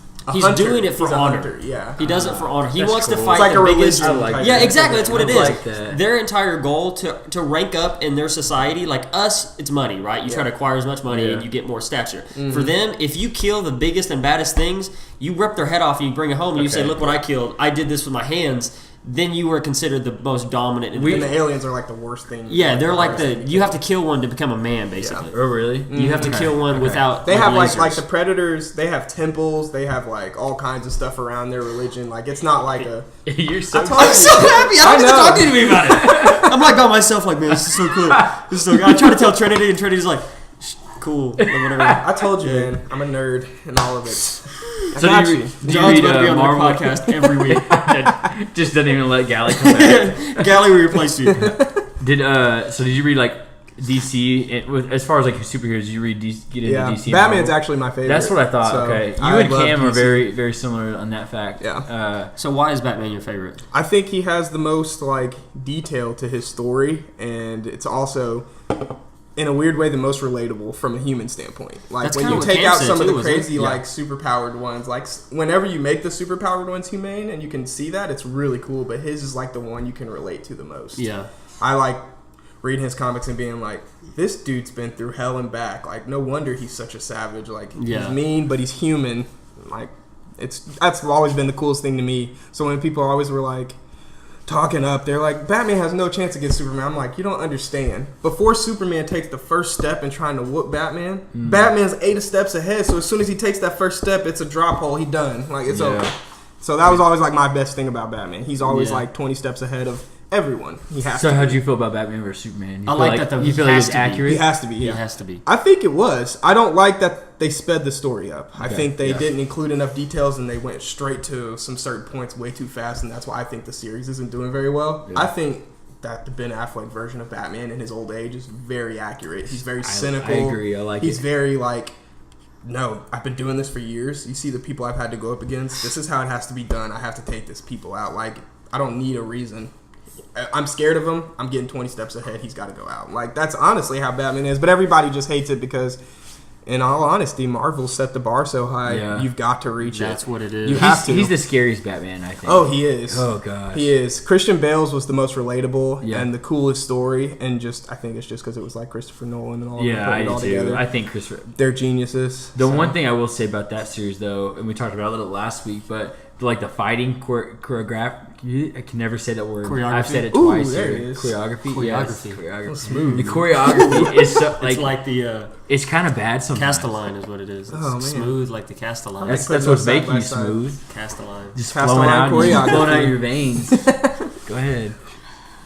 doing it for honor. Yeah, he does it for honor. He wants to fight like the biggest. Yeah, exactly. That's what it is. Like that. Their entire goal to rank up in their society, like us, it's money, right? You try to acquire as much money and you get more stature. Mm-hmm. For them, if you kill the biggest and baddest things, you rip their head off and you bring it home and you say, "Look what I killed! I did this with my hands." Then you were considered the most dominant. And the aliens are like the worst thing. Yeah, they're like you have to kill one to become a man, basically. Yeah. Oh, really? You have to kill one without. They have lasers. like the Predators. They have temples. They have like all kinds of stuff around their religion. Like it's not like a. You're so. I'm so happy. I don't know. Talking to me about it. I'm like by myself, like man, this is so cool. This is so good. I try to tell Trinity, and Trinity's like, cool. Whatever. I told you, man. I'm a nerd in all of it. So do you John's read going to be on Marvel the podcast every week. Just doesn't even let Gally come back. Gally will replace you. Did you read like DC as far as like superheroes? Did you read DC? Batman's actually my favorite. That's what I thought. So okay, you and Cam are very very similar on that fact. Yeah. So why is Batman your favorite? I think he has the most like detail to his story, and it's also. In a weird way, the most relatable from a human standpoint. Like that's when you take out some of the crazy, like superpowered ones, like whenever you make the superpowered ones humane, and you can see that, it's really cool. But his is like the one you can relate to the most. Yeah, I like reading his comics and being like, this dude's been through hell and back. Like no wonder he's such a savage. Like he's mean, but he's human. Like that's always been the coolest thing to me. So when people always were like. Talking up, they're like, Batman has no chance against Superman. I'm like, you don't understand. Before Superman takes the first step in trying to whoop Batman, Batman's 8 steps ahead. So as soon as he takes that first step, it's a drop hole. He done. Like it's over. So that was always like my best thing about Batman. He's always like 20 steps ahead of everyone. He has. So how'd you feel about Batman versus Superman? I like that. You feel like it's accurate. He has to be. He has to be. I think it was. I don't like that they sped the story up. I think they didn't include enough details and they went straight to some certain points way too fast, and that's why I think the series isn't doing very well. Yeah. I think that the Ben Affleck version of Batman in his old age is very accurate. He's very cynical. I agree. I like He's very like, no, I've been doing this for years. You see the people I've had to go up against. This is how it has to be done. I have to take this people out. Like, I don't need a reason. I'm scared of him. I'm getting 20 steps ahead. He's got to go out. Like, that's honestly how Batman is. But everybody just hates it because in all honesty, Marvel set the bar so high, you've got to reach it. That's what it is. You have to. He's the scariest Batman, I think. Oh, he is. Oh, God. He is. Christian Bale's was the most relatable and the coolest story, and I think it's just because it was like Christopher Nolan and all of them putting it all together. I think Christopher... They're geniuses. The one thing I will say about that series, though, and we talked about it a little last week, but like the fighting choreograph... I can never say that word. I've said it twice. There it is. Choreography. Yes, choreography. Oh, smooth. The choreography is so, like... It's like the... it's kind of bad sometimes. Castelline is what it is. It's Oh, man. smooth like the Castelline. That's what's making you smooth. Castelline. Just Castelline flowing choreography. out your veins. Go ahead.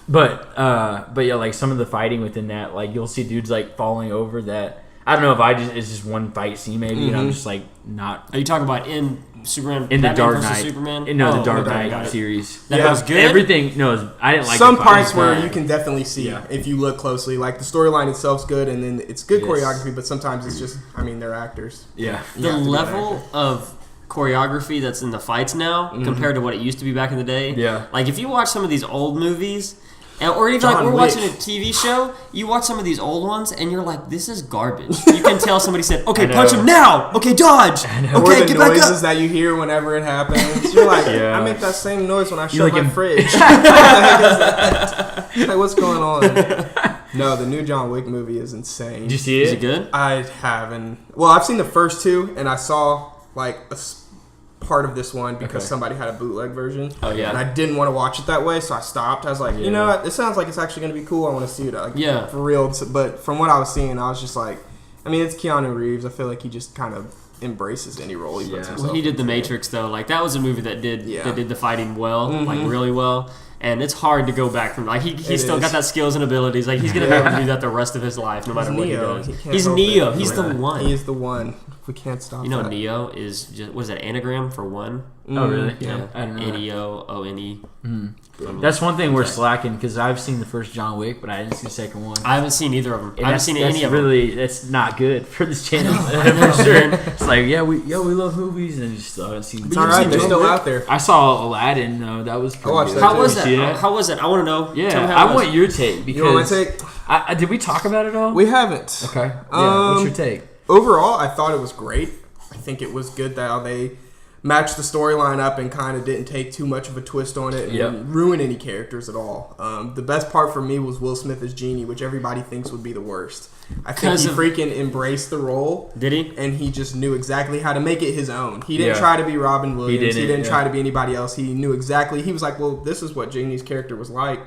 But yeah, like some of the fighting within that, like you'll see dudes like falling over that. I don't know if it's just one fight scene maybe, and I'm just like not. Are you talking about in Superman? In Batman the Dark versus Knight, Superman? the Dark okay, Knight got it. series. That was good. Everything. No, I didn't like some the fighting. parts where you can definitely see if you look closely. Like the storyline itself's good, and then it's good choreography, but sometimes it's just, they're actors. Yeah. The level of choreography that's in the fights now compared to what it used to be back in the day. Yeah. Like if you watch some of these old movies, or even John like we're Wick. watching a TV show, you watch some of these old ones and you're like, this is garbage. You can tell somebody said, okay, punch him now. Okay, dodge. Okay, Or the get back noises up. that you hear whenever it happens. You're like, Yeah. I make that same noise when I You're shut like my in- fridge. What the heck is that? Like, what's going on? No, the new John Wick movie is insane. Did you see it? Is it good? I haven't. Well, I've seen the first two, and I saw like part of this one because somebody had a bootleg version. Oh, yeah. And I didn't want to watch it that way, so I stopped. I was like, you know what? This sounds like it's actually going to be cool. I want to see it. Like, Yeah. For real. But from what I was seeing, I was just like, I mean, it's Keanu Reeves. I feel like he just kind of embraces any role he puts himself Well, he did The into. Matrix though. Like that was a movie that did the fighting well, Mm-hmm. like really well. And it's hard to go back from. Like he still is. got that skills and abilities. Like he's gonna be able to do that the rest of his life, no matter what he Neo. does. He can't He's help Neo. it. He's the one. He is the one. We can't stop. You know, that. Neo is just was that anagram for one? Oh, really? Yeah, I don't know. N-E-O-O-N-E. That's one thing we're slacking because I've seen the first John Wick, but I didn't see the second one. I haven't seen either of them. I haven't seen any of them. That's not good for this channel. For sure. It's like, we love movies and just haven't seen. It's all right. They're still out there. I saw Aladdin though. That was pretty watched good. that How was Did you see that? How was it? I want to know. Yeah, Tell me how it I was. want your take because You want my take? did we talk about it all? We haven't. Okay. Yeah. What's your take? Overall, I thought it was great. I think it was good that how they matched the storyline up and kind of didn't take too much of a twist on it and ruin any characters at all. The best part for me was Will Smith as Genie, which everybody thinks would be the worst. I think he freaking embraced the role. Did he? And he just knew exactly how to make it his own. He didn't Yeah. try to be Robin Williams. He didn't yeah. try to be anybody else. He knew exactly. He was like, well, this is what Genie's character was like.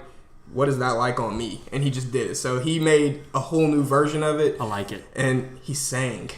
What is that like on me? And he just did it. So he made a whole new version of it. I like it. And he sang.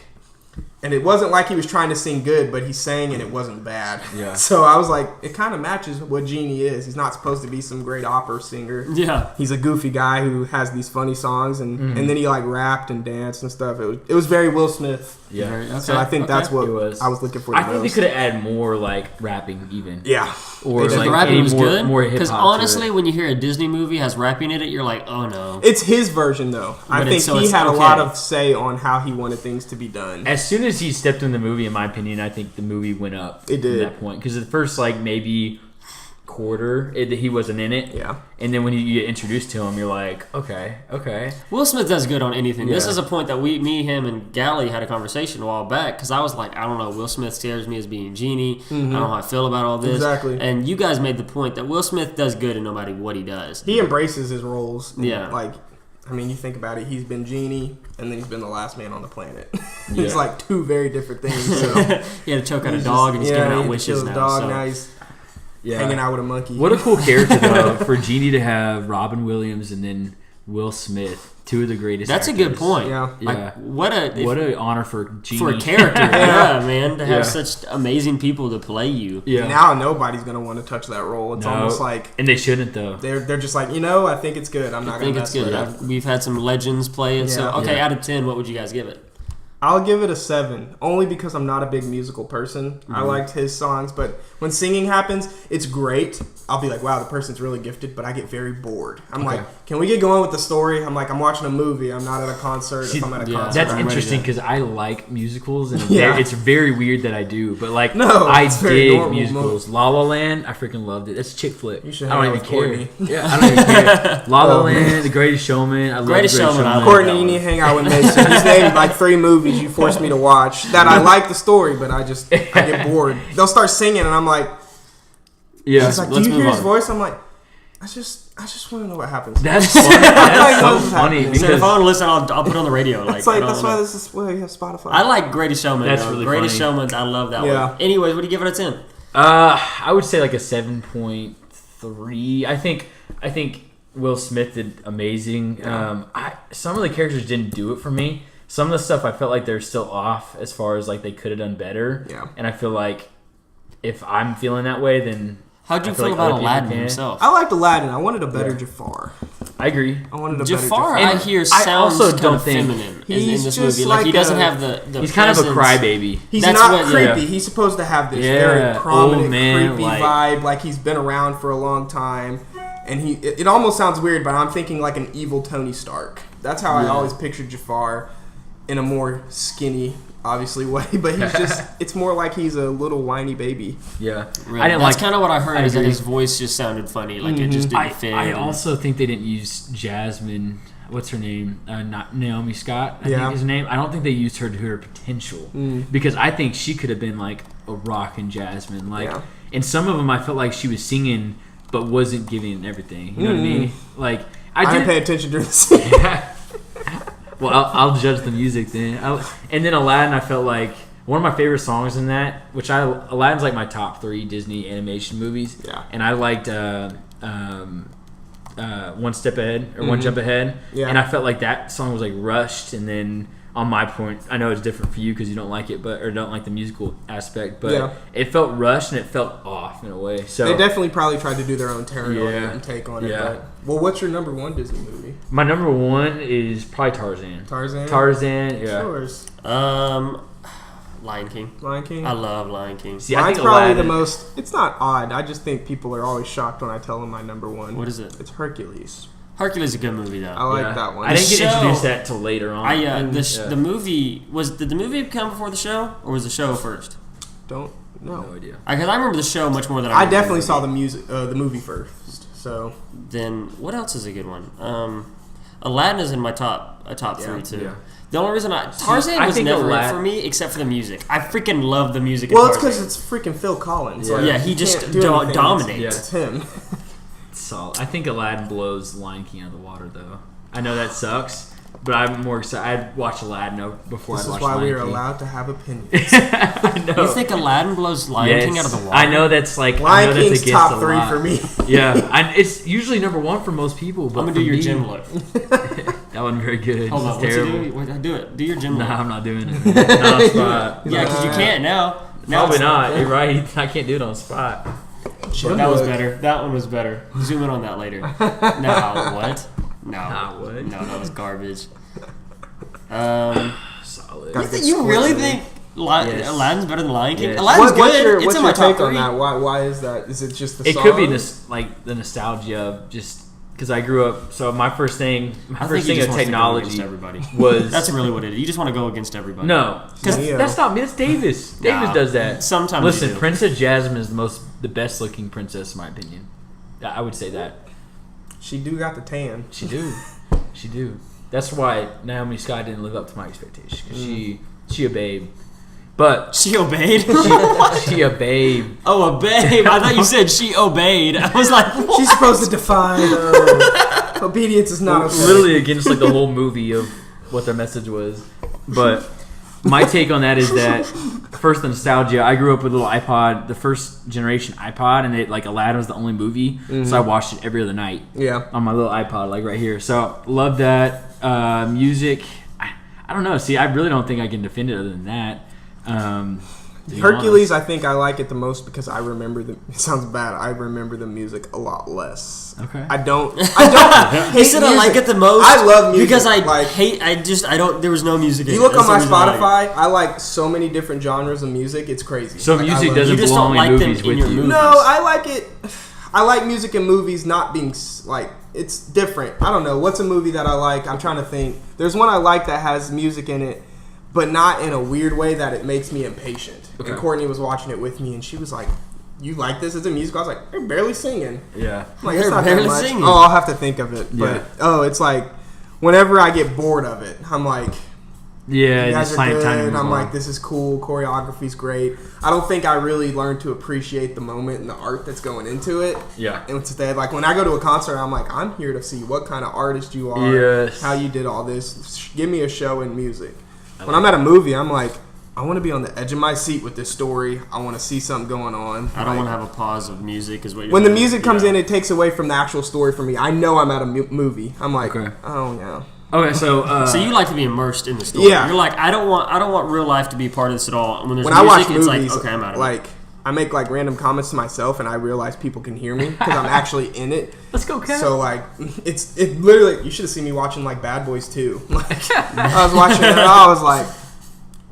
And it wasn't like he was trying to sing good, but he sang and it wasn't bad. Yeah. So I was like, it kind of matches what Genie is. He's not supposed to be some great opera singer. Yeah. He's a goofy guy who has these funny songs, and then he like rapped and danced and stuff. It was very Will Smith. Yeah. Okay. So I think that's what It was. I was looking for. I think they could have added more like rapping even. Yeah. Or They did. like The rapping any was good. more hip hop. Because honestly, when you hear a Disney movie has rapping in it, you're like, oh no. It's his version though. I But think so he it's had a okay. lot of say on how he wanted things to be done. as soon as he stepped in the movie, in my opinion, I think the movie went up. It did. At that point because the first like maybe quarter he wasn't in it. Yeah. And then when you get introduced to him, you're like, okay. Will Smith does good on anything. This Yeah. is a point that me, him, and Gally had a conversation a while back because I was like, I don't know, Will Smith scares me as being Genie. I don't know how I feel about all this. Exactly. And you guys made the point that Will Smith does good in no matter what he does. He embraces his roles. Yeah. Like, I mean, you think about it. He's been Genie, and then he's been the last man on the planet. It's like two very different things. So He had to choke out a dog and he's giving he out had to wishes kill his now. dog. So. Now he's Yeah. hanging out with a monkey. What a cool character though for Genie to have Robin Williams and then Will Smith, two of the greatest. That's actors. a good point. Yeah. Like, what What an honor for Genie. for a character, yeah, man, to have Yeah. such amazing people to play you. Yeah. Now nobody's gonna want to touch that role. It's No. almost like And they shouldn't though. they're just like, I think it's good. I'm not I gonna think mess it's good. with it. We've had some legends play it. So Yeah. okay, Yeah. out of 10, what would you guys give it? I'll give it a 7, only because I'm not a big musical person. I liked his songs, but when singing happens, it's great. I'll be like, wow, the person's really gifted, but I get very bored. I'm like, can we get going with the story? I'm like, I'm watching a movie. I'm not at a concert. See, if I'm at a yeah. concert, That's I'm ready interesting to- because I like musicals and Yeah. it's very weird that I do, but like No, I it's very dig normal. musicals. La La Land, I freaking loved it. That's a chick flick. You should I don't hang even out care. with Courtney. Yeah, I don't even care. La La Oh, man. Land, The Greatest Showman. I love Greatest The Greatest Showman, I love Courtney, you need to hang out with Mason. He's named like 3 movies. movies you force me to watch that I like the story, but I get bored. They'll start singing, and I'm like, yeah. It's like, do you hear his voice? I'm like, I just want to know what happens. That's funny. That's so funny. Because if I want to listen, I'll put it on the radio. Like, that's why this is why you have Spotify. I like Greatest Showman. That's really Greatest funny. Showman. I love that one. Anyways, what do you give it a 10? I would say like a 7.3. I think Will Smith did amazing. Some of the characters didn't do it for me. Some of the stuff I felt like they're still off as far as like they could have done better. Yeah. And I feel like if I'm feeling that way, then how'd you feel about Aladdin himself? I liked Aladdin. I wanted a better Jafar. I agree. I wanted a Jafar. better Jafar. I hear sounds kind of feminine in this just movie. like he doesn't have the he's presence. kind of a crybaby. He's That's not what- creepy. yeah. He's supposed to have this very prominent, old man, creepy like- vibe, like he's been around for a long time. And it almost sounds weird, but I'm thinking like an evil Tony Stark. That's how I always pictured Jafar, in a more skinny, obviously way. But he's it's more like he's a little whiny baby. Yeah. Really. That's kind of what I heard. Is that his voice just sounded funny, like it just didn't fit. I also think they didn't use Jasmine. What's her name? Not Naomi Scott. I think is her name. I don't think they used her to her potential because I think she could have been like a rock and Jasmine. Like, and some of them I felt like she was singing but wasn't giving everything. You know what I mean? Like I didn't pay attention during the scene. Well, I'll judge the music then. And then Aladdin, I felt like one of my favorite songs in that, Aladdin's like my top 3 Disney animation movies. Yeah. And I liked One Step Ahead or One Jump Ahead. Yeah. And I felt like that song was like rushed. And then on my point, I know it's different for you because you don't like it, or don't like the musical aspect, but it felt rushed and it felt off in a way. So they definitely probably tried to do their own turn on it and take on it. Yeah. Well, what's your number 1 Disney movie? My number 1 is probably Tarzan. Tarzan, yeah. Yours? Lion King. Lion King? I love Lion King. See, Mine's probably the most... It's not odd. I just think people are always shocked when I tell them my number 1. What is it? It's Hercules. Hercules is a good movie, though. I like that one. I didn't get introduced to that till later on. The movie... Did the movie come before the show? Or was the show first? Don't know. No idea. Because I remember the show much more than I definitely saw the movie first. So... Then, what else is a good one? Aladdin is in my top 3, too. Yeah. The only reason Tarzan was never it for me, except for the music. I freaking love the music. Well, it's because it's freaking Phil Collins. Yeah, he just dominates. It's him. Solid. I think Aladdin blows Lion King out of the water, though. I know that sucks, but I'm more excited. I'd watch Aladdin before I watch Lion King. This is why we are allowed to have opinions. I know. You think Aladdin blows Lion King out of the water? I know that's like Lion King's top 3 for me. Yeah, it's usually number 1 for most people. But I'm gonna do your gym look. That wasn't very good. Hold on, terrible. Do it. Do your gym look. No, I'm not doing it. Not on spot. Yeah, because you can't now. Probably not. You're right. I can't do it on spot. That was better. That one was better. Zoom in on that later. No, what? No, what? No, that was garbage. Solid. You really think Aladdin's better than Lion King? Yes. Aladdin's good. It's in my top 3. On that? Why is that? Is it just the song? It could be the nostalgia of just because I grew up. So my first thing of technology was that's really what it is. You just want to go against everybody. No, because that's not me. That's Davis. Davis does that. Sometimes. Listen, Princess Jasmine is the best looking princess in my opinion. I would say that. She do got the tan. She do. That's why Naomi Scott didn't live up to my expectations. She a babe. But she obeyed? She a babe. Oh, a babe. I thought you said she obeyed. I was like, what? She's supposed to defy obedience is not okay. Literally against like the whole movie of what their message was. But my take on that is that first the nostalgia. I grew up with a little iPod, the first generation iPod, and Aladdin was the only movie, so I watched it every other night. Yeah, on my little iPod, like right here. So love that music. I don't know. See, I really don't think I can defend it other than that. Hercules, I think I like it the most because I remember it sounds bad. I remember the music a lot less. Okay. I don't hate He said music. I like it the most. I love music because I don't. There was no music. You look on my Spotify. I like so many different genres of music. It's crazy. So music doesn't belong in movies with you. No, I like it. I like music in movies not being it's different. I don't know what's a movie that I like. I'm trying to think. There's one I like that has music in it, but not in a weird way that it makes me impatient. Okay. And Courtney was watching it with me, and she was like, "You like this? It's a musical." I was like, "They're barely singing." Yeah, I'm like, it's not barely singing. Oh, I'll have to think of it. But it's like whenever I get bored of it, I'm like, Yeah, you guys just are time good. to And move I'm on. like, this is cool. Choreography's great. I don't think I really learned to appreciate the moment and the art that's going into it. Yeah. And instead, like when I go to a concert, I'm like, I'm here to see what kind of artist you are, how you did all this. Give me a show and music. When I'm at a movie, I'm like, I want to be on the edge of my seat with this story. I want to see something going on. I don't want to have a pause of music is what you're When the doing. music comes in, it takes away from the actual story for me. I know I'm at a movie. I'm like, oh, yeah. Okay, so so you like to be immersed in the story. Yeah. You're like, I don't want real life to be part of this at all. When there's When music, I watch movies, it's like, okay, I'm out of like, it. I make like random comments to myself, and I realize people can hear me because I'm actually in it. let's go, Cat. So like, it literally. You should have seen me watching like Bad Boys 2. Like, I was watching it, and I was like,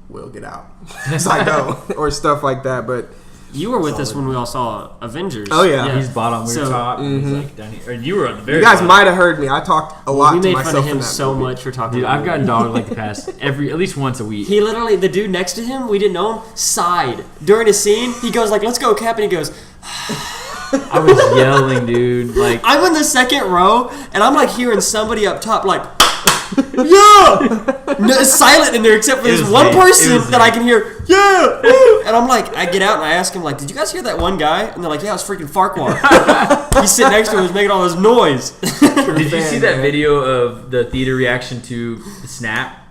"Will get out," as I go, or stuff like that. But you were with us when we all saw Avengers. Oh yeah, he's bottom, we were top. He's like down here. Or you were at the very. You guys bottom. might have heard me. I talked a lot We to made myself fun of in him that so movie. much for talking. Dude, about I've gotten dogged like the past at least once a week. He literally, the dude next to him, we didn't know him, sighed during a scene. He goes like, "Let's go, Cap," and he goes. I was yelling, dude. Like I'm in the second row, and I'm like hearing somebody up top like, yeah! No, it's silent in there except for this one person that I can hear, yeah! Woo! And I'm like, I get out and I ask him, like, did you guys hear that one guy? And they're like, yeah, it was freaking Farquhar. He's sitting next to him, he's making all this noise. Did you see that video of the theater reaction to the Snap?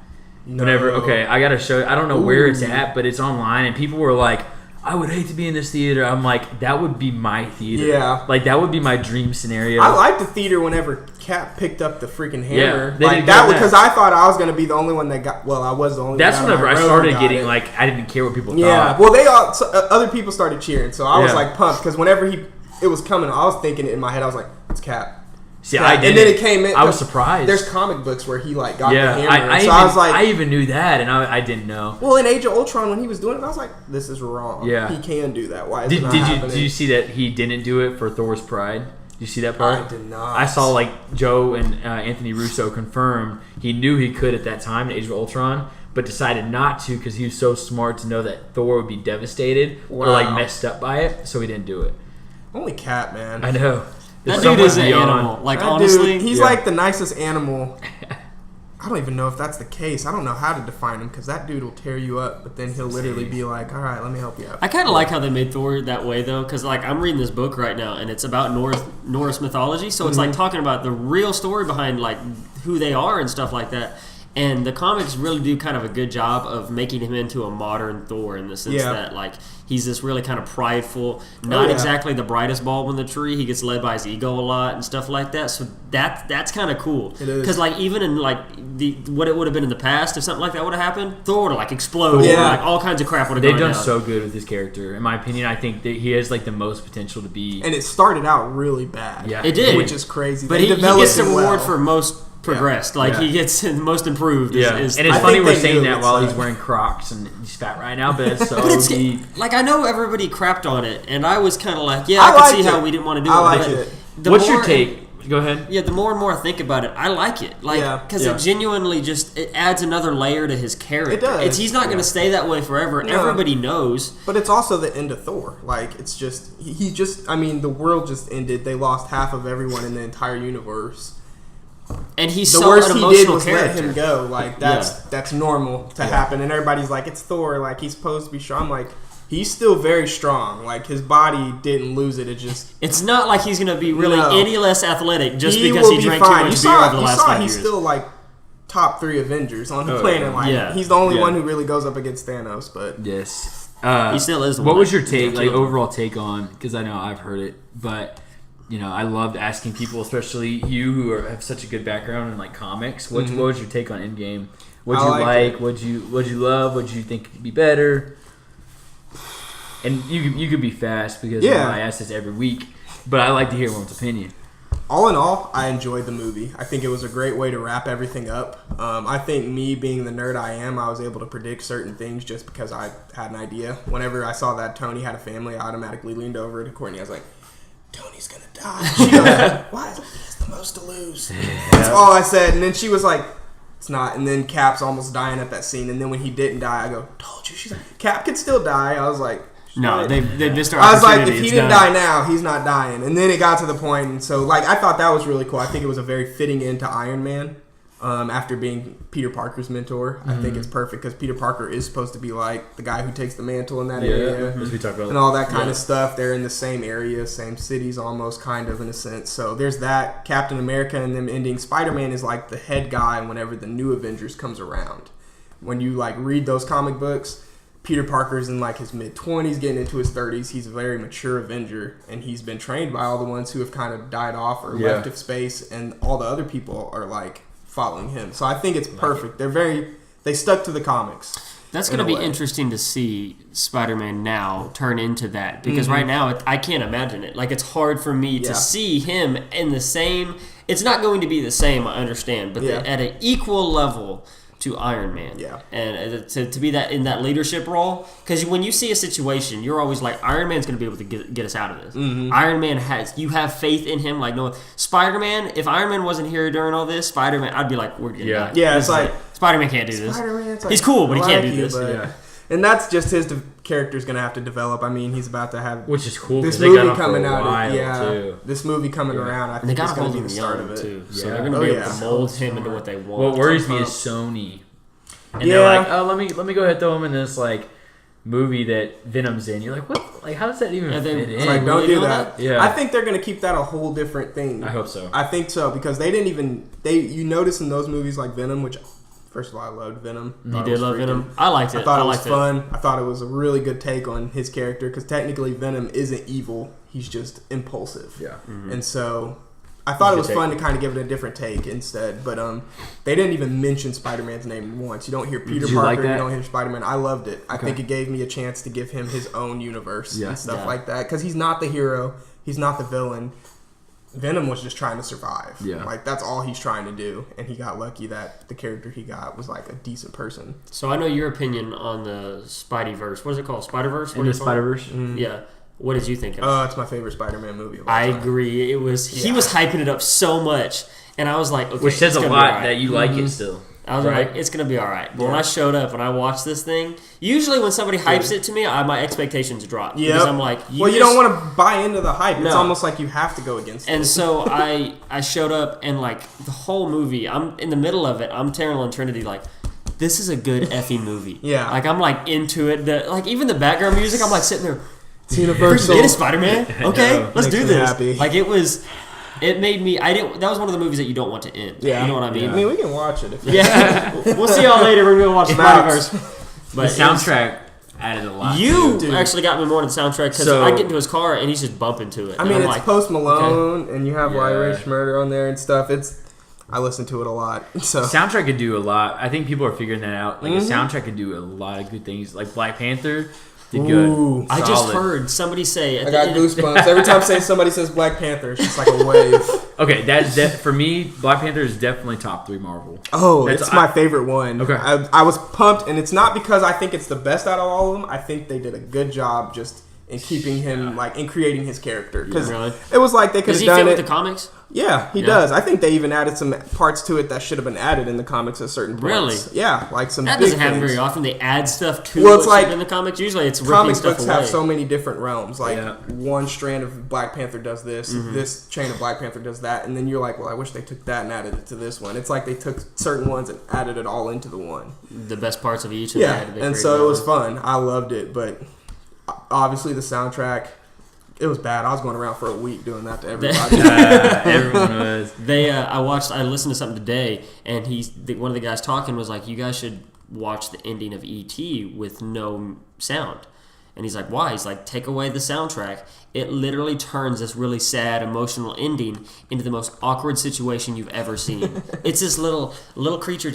No. Whenever, okay, I gotta show you. I don't know where it's at, but it's online, and people were like, I would hate to be in this theater. I'm like, that would be my theater. Yeah. Like, that would be my dream scenario. I liked the theater whenever Cap picked up the freaking hammer. Yeah, they like did that good because I thought I was gonna be the only one that got. Well, I was the only. That's one whenever I row started got getting it. like, I didn't care what people Yeah, thought. well, they all other people started cheering, so I was Yeah. like pumped because whenever it was coming, I was thinking it in my head. I was like, it's Cap. See, Cap. I did. And then it came in. I was surprised. There's comic books where he like got the yeah, hammer. I was like, I even knew that, and I didn't know. well, in Age of Ultron when he was doing it, I was like, this is wrong. Yeah. He can do that. Why is Did it not you happening? see that he didn't do it for Thor's Pride? Did you see that part? I did not. I saw like Joe and Anthony Russo confirmed he knew he could at that time in Age of Ultron, but decided not to because he was so smart to know that Thor would be devastated or like messed up by it, so he didn't do it. Only Cap, man. I know. That There's dude is an someone animal. Like, That honestly. dude, he's Yeah. like the nicest animal. I don't even know if that's the case. I don't know how to define him because that dude will tear you up, but then he'll literally be like, all right, let me help you out. I kind of like how they made Thor that way, though, because like I'm reading this book right now, and it's about Norse mythology. So it's like talking about the real story behind like who they are and stuff like that. And the comics really do kind of a good job of making him into a modern Thor in the sense that like he's this really kind of prideful, not exactly the brightest bulb in the tree. He gets led by his ego a lot and stuff like that. So that's kind of cool. It is. Because like even in like what it would have been in the past, if something like that would have happened, Thor would have like exploded. Yeah. Like all kinds of crap would have They've gone done down. so good with his character. In my opinion, I think that he has like the most potential to be. And it started out really bad. Yeah. It did. Which is crazy. But They he developed gets the him reward well. for most progressed. Like Yeah. he gets the most improved. Yeah, Is and it's I funny think we're they saying do. that It's while like- he's wearing Crocs and he's fat right now, but it's so. but it's like I know everybody crapped on it, and I was kind of like, yeah, I could see liked how it. we didn't want to do I it. liked but it. the What's your more- take? Go ahead. Yeah, the more and more I think about it, I like it. Like, Yeah. because Yeah. it genuinely just it adds another layer to his character. It does. He's not going to stay that way forever. No. Everybody knows. But it's also the end of Thor. Like, it's just, he just, I mean, the world just ended. They lost half of everyone in the entire universe. And he's The so worst an he emotional did was character. let him go. Like, that's normal to happen. And everybody's like, it's Thor. Like, he's supposed to be strong. I'm like, he's still very strong. Like, his body didn't lose it. It just... It's not like he's going to be really No. any less athletic just he because will he be drank fine. too much beer over the last 5 he's years. still, like, top 3 Avengers on the Oh, planet. yeah. Like, Yeah. he's the only Yeah. one who really goes up against Thanos. But Yes. He still is the What one was that- your take, that like killed him. overall take on? Because I know I've heard it, but you know I loved asking people, especially you who have such a good background in like comics. What was your take on Endgame? What'd I you liked like? it. What'd you love? What'd you think could be better? And you could be fast because Yeah. I ask this every week, but I like to hear everyone's opinion. all in all, I enjoyed the movie. I think it was a great way to wrap everything up. I think me being the nerd I am, I was able to predict certain things just because I had an idea. Whenever I saw that Tony had a family, I automatically leaned over to Courtney. I was like, Tony's gonna die. She goes, why? He has the most to lose. That's all I said. And then she was like, it's not. And then Cap's almost dying at that scene. And then when he didn't die, I go, told you. She's like, Cap could still die. I was like, No, they missed our I was like, opportunity. if he It's didn't done. die now, he's not dying. And then it got to the point, and so like I thought that was really cool. I think it was a very fitting into Iron Man. after being Peter Parker's mentor. I think it's perfect because Peter Parker is supposed to be like the guy who takes the mantle in that area as we talked about, and all that kind of stuff. They're in the same area, same cities almost, kind of in a sense. So there's that. Captain America and them ending. Spider-Man is like the head guy whenever the new Avengers comes around. When you like read those comic books, Peter Parker's in like his mid-20s, getting into his 30s. He's a very mature Avenger, and he's been trained by all the ones who have kind of died off or left of space, and all the other people are like following him. So I think it's perfect. They stuck to the comics. That's going to be interesting to see Spider-Man now turn into that, because right now I can't imagine it. Like, it's hard for me to see him in the same. It's not going to be the same, I understand, but at an equal level to Iron Man. Yeah. And to be that in that leadership role, because when you see a situation, you're always like, Iron Man's going to be able to get us out of this. Iron Man you have faith in him like no. Spider-Man, if Iron Man wasn't here during all this, Spider-Man, I'd be like, we're going to die. Yeah, it's like Spider-Man can't do this. Like, he's cool, but he can't do this. And that's just his character's going to have to develop. I mean, he's about to have, which is cool. This movie coming out. This movie coming around. I think it's going to be the start of it too. So they're going to be able to mold him into what they want. What worries me is Sony. And they're like, oh, let me go ahead and throw him in this like movie that Venom's in. You're like, what? Like, how does that even fit in? Like, don't do that. Yeah. I think they're gonna keep that a whole different thing. I hope so. I think so because they didn't even you notice in those movies like Venom, which first of all I loved Venom. You did love Venom. I liked it. I thought it was fun. I thought it was a really good take on his character because technically Venom isn't evil. He's just impulsive. Yeah. And so I thought it was fun to kind of give it a different take instead, but they didn't even mention Spider-Man's name once. You don't hear Peter Parker, you don't hear Spider-Man. I loved it. I think it gave me a chance to give him his own universe and stuff like that, because he's not the hero, he's not the villain. Venom was just trying to survive. Yeah. Like, that's all he's trying to do, and he got lucky that the character he got was like a decent person. So I know your opinion on the Spideyverse. What is it called? Spider-Verse? In the Spider-Verse? Yeah. What did you think of it? It's my favorite Spider-Man movie of all I time. agree. He was hyping it up so much, and I was like, okay, which says a lot that you like it still. I was like, it's going to be all right. But when I showed up and I watched this thing, usually when somebody hypes it to me, my expectations drop. Yeah. Because I'm like, you don't want to buy into the hype. No. It's almost like you have to go against it. And so I showed up, and like the whole movie, I'm in the middle of it. I'm telling Trinity like, this is a good effing movie. Yeah. Like, I'm like into it. Like, even the background music, I'm like sitting there. It's universal. Get it, Spider-Man. Okay, let's do this. Happy. Like, it made me. That was one of the movies that you don't want to end. Yeah. You know what I mean? Yeah. I mean, we can watch it. We'll see y'all later. We're gonna watch Spider-Verse. But the soundtrack added a lot. You actually got me more into the soundtrack because I get into his car and he's just bumping to it. I mean, it's like, Post Malone and you have Irish Murder on there and stuff. I listen to it a lot. So soundtrack could do a lot. I think people are figuring that out. Like, a soundtrack could do a lot of good things. Like Black Panther. Good. I just heard somebody say. I got goosebumps every time somebody says Black Panther. It's just like a wave. Okay, for me, Black Panther is definitely top 3 Marvel. Oh, it's my favorite one. Okay, I was pumped, and it's not because I think it's the best out of all of them. I think they did a good job just in keeping him in creating his character, because it was like they could have done it. Does he fit with the comics? Yeah, he does. I think they even added some parts to it that should have been added in the comics at certain points. Really? Yeah, like some that big doesn't happen things. very often. They add stuff to what's like in the comics. Usually, it's ripping stuff away. Comic books have so many different realms. Like one strand of Black Panther does this, this chain of Black Panther does that, and then you're like, well, I wish they took that and added it to this one. It's like they took certain ones and added it all into the one. The best parts of each. And so it was fun. I loved it, but obviously the soundtrack. It was bad. I was going around for a week doing that to everybody. Everyone was. I listened to something today, and one of the guys talking was like, "You guys should watch the ending of E.T. with no sound." And he's like, "Why?" He's like, "Take away the soundtrack. It literally turns this really sad, emotional ending into the most awkward situation you've ever seen. It's this little creature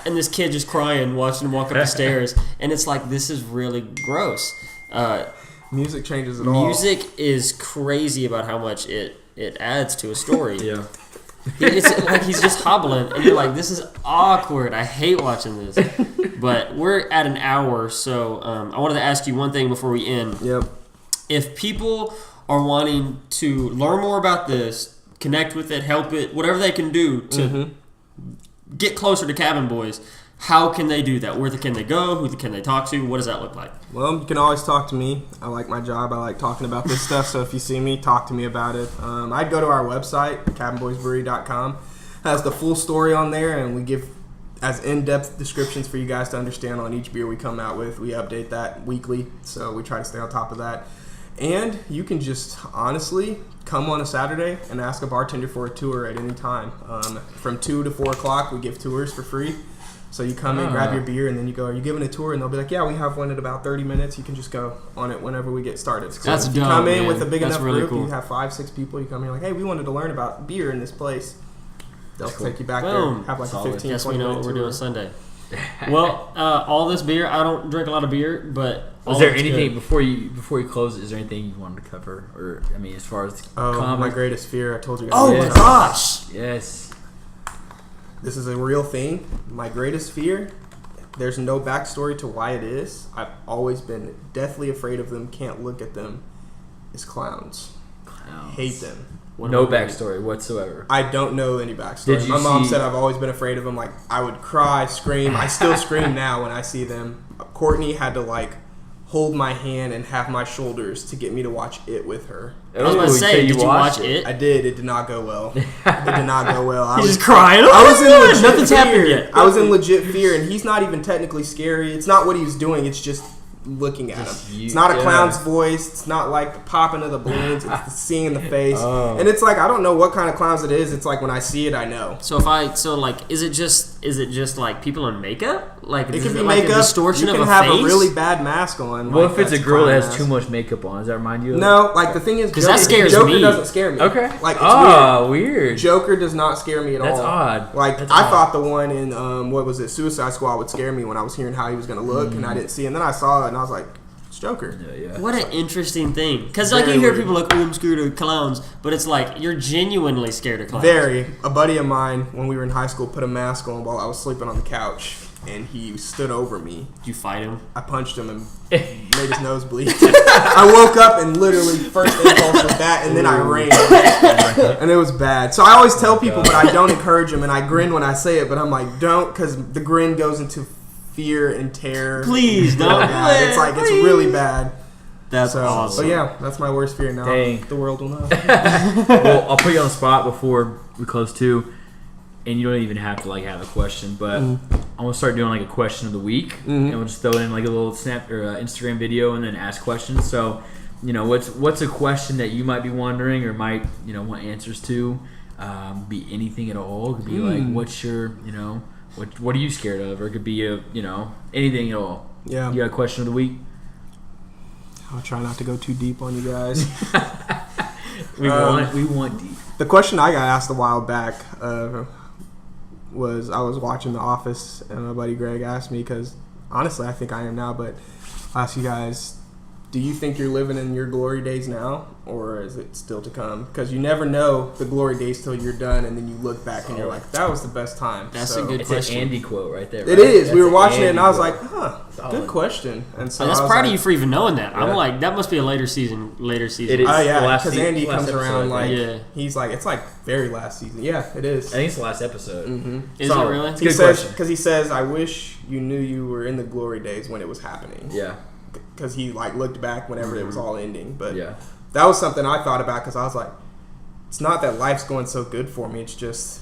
and this kid just crying, watching him walk up the stairs, and it's like, this is really gross." Music changes it all. Music is crazy about how much it adds to a story. Yeah. It's like he's just hobbling, and you're like, this is awkward. I hate watching this. But we're at an hour, so I wanted to ask you one thing before we end. Yep. If people are wanting to learn more about this, connect with it, help it, whatever they can do to get closer to Cabin Boys, how can they do that? Where can they go? Who can they talk to? What does that look like? Well, you can always talk to me. I like my job. I like talking about this stuff. So if you see me, talk to me about it. I'd go to our website, cabinboysbrewery.com. has the full story on there, and we give as in-depth descriptions for you guys to understand on each beer we come out with. We update that weekly, so we try to stay on top of that. And you can just honestly come on a Saturday and ask a bartender for a tour at any time. From 2 to 4 o'clock, we give tours for free. So you come in, grab your beer, and then you go, are you giving a tour? And they'll be like, yeah, we have one in about 30 minutes. You can just go on it whenever we get started. So That's if dope, you come in man. with a big That's enough really group, cool. you have 5-6 people, you come in like, hey, we wanted to learn about beer in this place. They'll take you back Boom. there, have like Solid. a 15, Guess we 20 know minute what we're tour. doing Sunday. Well, all this beer, I don't drink a lot of beer, but Was there anything before you close? Is there anything you wanted to cover, or I mean, as far as my greatest fear, I told you guys. Oh Yes. my gosh! Yes. This is a real thing. My greatest fear, there's no backstory to why it is. I've always been deathly afraid of them, can't look at them, is clowns. Hate them. No backstory whatsoever. I don't know any backstory. Did you My mom see- said I've always been afraid of them. Like, I would cry, scream. I still scream now when I see them. Courtney had to, like, hold my hand and have my shoulders to get me to watch it with her. I was about to Ooh, say, so did you watch watched it? I did. It did not go well. It did not go well. I He's was just crying. I was in legit Nothing's fear. happened yet. I was in legit fear, and he's not even technically scary. It's not what he's doing. It's just looking at Just him. you- It's not a yeah. clown's voice. It's not like the popping of the balloons. It's the seeing in the face. Oh. And it's like, I don't know what kind of clowns it is. It's like when I see it, I know. So is it just like people in makeup? Like It is could be like makeup. a distortion you of can a have face? a really bad mask on. What like if it's a that's girl that clown has mask. too much makeup on? Does that remind you of? No, like the thing is, 'Cause that scares Joker me. doesn't scare me. Okay. Like it's Oh, weird. Joker does not scare me at That's all. odd. Like That's I odd. thought the one in what was it, Suicide Squad would scare me when I was hearing how he was gonna look, and I didn't see. And then I saw it, and I was like, it's Joker. Yeah. What an interesting thing. Because like you Very hear weird. people like, oh, I'm scared of clowns, but it's like you're genuinely scared of clowns. A buddy of mine when we were in high school put a mask on while I was sleeping on the couch, and he stood over me. Did you fight him? I punched him and made his nose bleed. I woke up and literally first impulse was that, and then I ran, and it was bad. So I always tell people, but I don't encourage them, and I grin when I say it, but I'm like, don't, because the grin goes into fear and terror. Please don't. Yeah, it's like it's really bad. That's So, awesome. but yeah, that's my worst fear now. Dang. The world will know. Well, I'll put you on the spot before we close too, and you don't even have to like have a question, but I'm gonna start doing like a question of the week, and we'll just throw in like a little snap or Instagram video, and then ask questions. So, what's a question that you might be wondering or might want answers to? Be anything at all. It could be like, what's your what are you scared of, or it could be anything at all. Yeah. You got a question of the week? I'll try not to go too deep on you guys. We want deep. The question I got asked a while back was I was watching The Office, and my buddy Greg asked me, because honestly I think I am now, but I'll ask you guys, do you think you're living in your glory days now, or is it still to come? Because you never know the glory days till you're done, and then you look back and you're like, that was the best time. That's So, a good It's question. an Andy quote right there. It right? is. That's We were an watching it, and Andy I was quote. like, huh, Solid. good question. And so I was I was proud like, of you for even knowing that. I'm Yeah. like, that must be a later season. It is. Oh yeah, last because season- Andy last comes episode, around right? like Yeah. he's like it's like very last season. Yeah, it is. I think it's the last episode. Is Solid. it really? It's a He good says question. because he says, "I wish you knew you were in the glory days when it was happening." Yeah. Because he like looked back whenever it was all ending. But Yeah. that was something I thought about, because I was like, it's not that life's going so good for me. It's just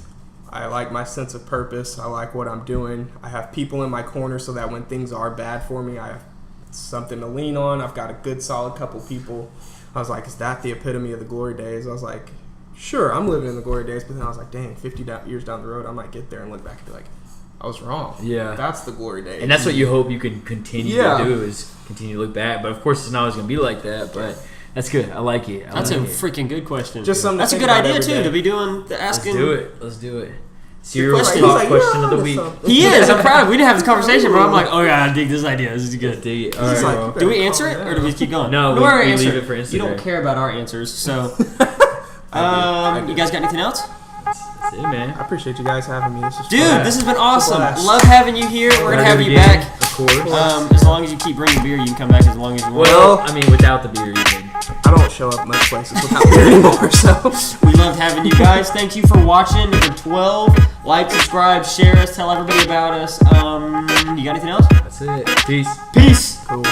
I like my sense of purpose. I like what I'm doing. I have people in my corner so that when things are bad for me, I have something to lean on. I've got a good solid couple people. I was like, is that the epitome of the glory days? I was like, sure, I'm living in the glory days. But then I was like, dang, 50 years down the road, I might get there and look back and be like, I was wrong. Yeah. That's the glory days. And that's what you hope you can continue Yeah. to do, is continue to look back. But of course, it's not always going to be like that. But that's good. I like it. That's a freaking good question. Just something to That's a think good about idea every too, day. to be doing the Let's asking. do it. Let's do it. So Good your question. top He's like, question "You're of the on to week. something." He is. I'm proud of him. We didn't have this conversation, but I'm like, oh yeah, I dig this idea. This is good. Dig it. All He's right, like, bro. Do we answer it or do we keep going? No, Don't we worry, leave answer it for You don't Instagram. care about our answers, so. I do. You guys got anything else? That's it, man. I appreciate you guys having me. This is Dude, fun. this has been awesome. blast. Love having you here. We're gonna Gotta have do it you again, back. Of course. As long as you keep bringing beer, you can come back as long as you want. Well, I mean, without the beer, you can. I don't show up much places without beer anymore, so. We loved having you guys. Thank you for watching. Number 12. Like, subscribe, share us, tell everybody about us. You got anything else? That's it. Peace. Peace. Cool.